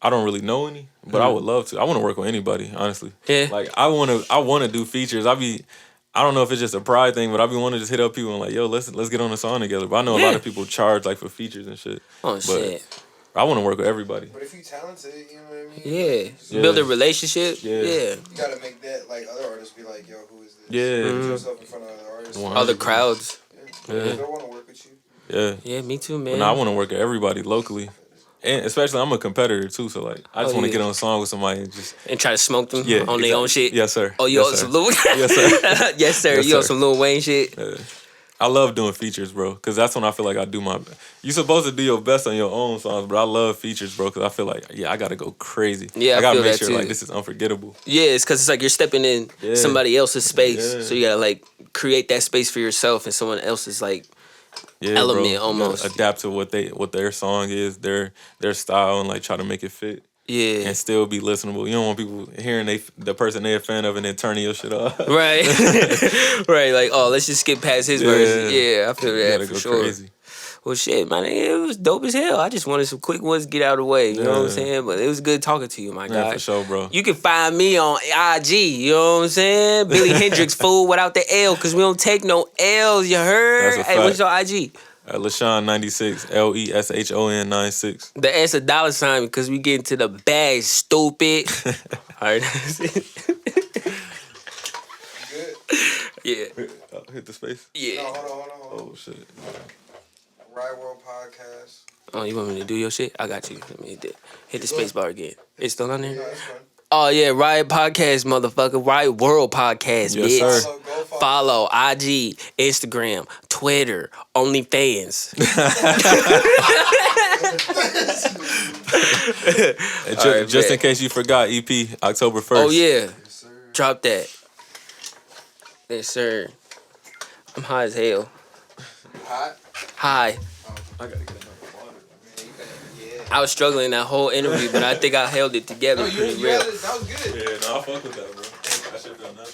[SPEAKER 2] I don't really know any, but I would love to. I want to work with anybody, honestly.
[SPEAKER 5] Yeah.
[SPEAKER 2] Like I want to do features. I don't know if it's just a pride thing, but I be want to just hit up people and like, yo, let's get on a song together. But I know a lot of people charge like for features and shit.
[SPEAKER 5] Oh
[SPEAKER 2] but
[SPEAKER 5] shit.
[SPEAKER 2] I want to work with everybody.
[SPEAKER 3] But if you talented, you know what I mean?
[SPEAKER 5] Yeah.
[SPEAKER 2] Yeah.
[SPEAKER 5] Build a relationship.
[SPEAKER 2] Yeah.
[SPEAKER 5] Yeah.
[SPEAKER 3] You gotta make that like other artists be like, yo, who is this?
[SPEAKER 2] Yeah.
[SPEAKER 3] Put yourself in front of other artists.
[SPEAKER 2] 100%.
[SPEAKER 5] Other crowds.
[SPEAKER 3] Yeah.
[SPEAKER 2] Yeah.
[SPEAKER 3] They wanna work with you.
[SPEAKER 2] Yeah.
[SPEAKER 5] Yeah, me too, man.
[SPEAKER 2] But no, I want to work with everybody locally. And especially, I'm a competitor too, so like, I just want to get on a song with somebody and just
[SPEAKER 5] and try to smoke them
[SPEAKER 2] yeah,
[SPEAKER 5] on their own shit.
[SPEAKER 2] Yes, sir.
[SPEAKER 5] Oh, you
[SPEAKER 2] yes,
[SPEAKER 5] on
[SPEAKER 2] sir.
[SPEAKER 5] some Lil
[SPEAKER 2] Yes, sir.
[SPEAKER 5] Yes, sir.
[SPEAKER 2] Yes,
[SPEAKER 5] You on
[SPEAKER 2] sir.
[SPEAKER 5] some Lil Wayne shit.
[SPEAKER 2] I love doing features, bro, because that's when I feel like I do my. You're supposed to do your best on your own songs, but I love features, bro, because I feel like I gotta go crazy.
[SPEAKER 5] Yeah,
[SPEAKER 2] I
[SPEAKER 5] I
[SPEAKER 2] gotta
[SPEAKER 5] feel
[SPEAKER 2] make
[SPEAKER 5] that
[SPEAKER 2] sure
[SPEAKER 5] too.
[SPEAKER 2] like this is unforgettable.
[SPEAKER 5] Yeah, it's because it's like you're stepping in somebody else's space,
[SPEAKER 2] Yeah.
[SPEAKER 5] so you gotta like create that space for yourself and someone else's like
[SPEAKER 2] Yeah,
[SPEAKER 5] element
[SPEAKER 2] bro. You gotta
[SPEAKER 5] almost.
[SPEAKER 2] adapt to what their song is, their style, and like try to make it fit.
[SPEAKER 5] Yeah.
[SPEAKER 2] And still be listenable. You don't want people hearing the person they're a fan of and then turning your shit off.
[SPEAKER 5] Right. Right. Like, oh, let's just skip past his verse. Yeah, I feel
[SPEAKER 2] You
[SPEAKER 5] that
[SPEAKER 2] gotta
[SPEAKER 5] for
[SPEAKER 2] go
[SPEAKER 5] sure.
[SPEAKER 2] crazy.
[SPEAKER 5] Well, shit, man, it was dope as hell. I just wanted some quick ones to get out of the way. You know what I'm
[SPEAKER 2] Yeah.
[SPEAKER 5] saying? But it was good talking to you, my
[SPEAKER 2] Yeah,
[SPEAKER 5] guy.
[SPEAKER 2] for sure, bro.
[SPEAKER 5] You can find me on IG. You know what I'm saying? Billy Hendrix, fool, without the L, because we don't take no L's. You heard?
[SPEAKER 2] That's a
[SPEAKER 5] Hey, what's
[SPEAKER 2] fact.
[SPEAKER 5] your IG?
[SPEAKER 2] LeSean96, LESHON 96.
[SPEAKER 5] The S a $sign because we get into the bag, stupid. All right.
[SPEAKER 3] Good.
[SPEAKER 5] Yeah.
[SPEAKER 2] Hit the space.
[SPEAKER 3] No,
[SPEAKER 5] Yeah.
[SPEAKER 3] hold on.
[SPEAKER 2] Oh shit.
[SPEAKER 3] Riot World Podcast.
[SPEAKER 5] Oh, you want me to do your shit? I got you. Let me hit the space bar again. It's still on
[SPEAKER 3] No,
[SPEAKER 5] there?
[SPEAKER 3] that's fine.
[SPEAKER 5] Oh, yeah. Riot Podcast, motherfucker. Riot World Podcast,
[SPEAKER 2] Yes,
[SPEAKER 5] bitch.
[SPEAKER 2] sir.
[SPEAKER 3] Go
[SPEAKER 5] Follow IG, Instagram, Twitter, OnlyFans.
[SPEAKER 2] And
[SPEAKER 5] All right,
[SPEAKER 2] just
[SPEAKER 5] bet.
[SPEAKER 2] in case you forgot, EP October 1st.
[SPEAKER 5] Oh, yeah.
[SPEAKER 3] Yes, sir.
[SPEAKER 5] Drop that. Yes, sir. I'm high as hell.
[SPEAKER 3] Hot.
[SPEAKER 5] High.
[SPEAKER 2] I gotta get another water.
[SPEAKER 3] Yeah.
[SPEAKER 5] I was struggling that whole interview, but I think I held it together
[SPEAKER 3] No,
[SPEAKER 5] pretty
[SPEAKER 3] you
[SPEAKER 5] real.
[SPEAKER 3] had it. That was good.
[SPEAKER 2] Yeah, no, I fuck with that, bro.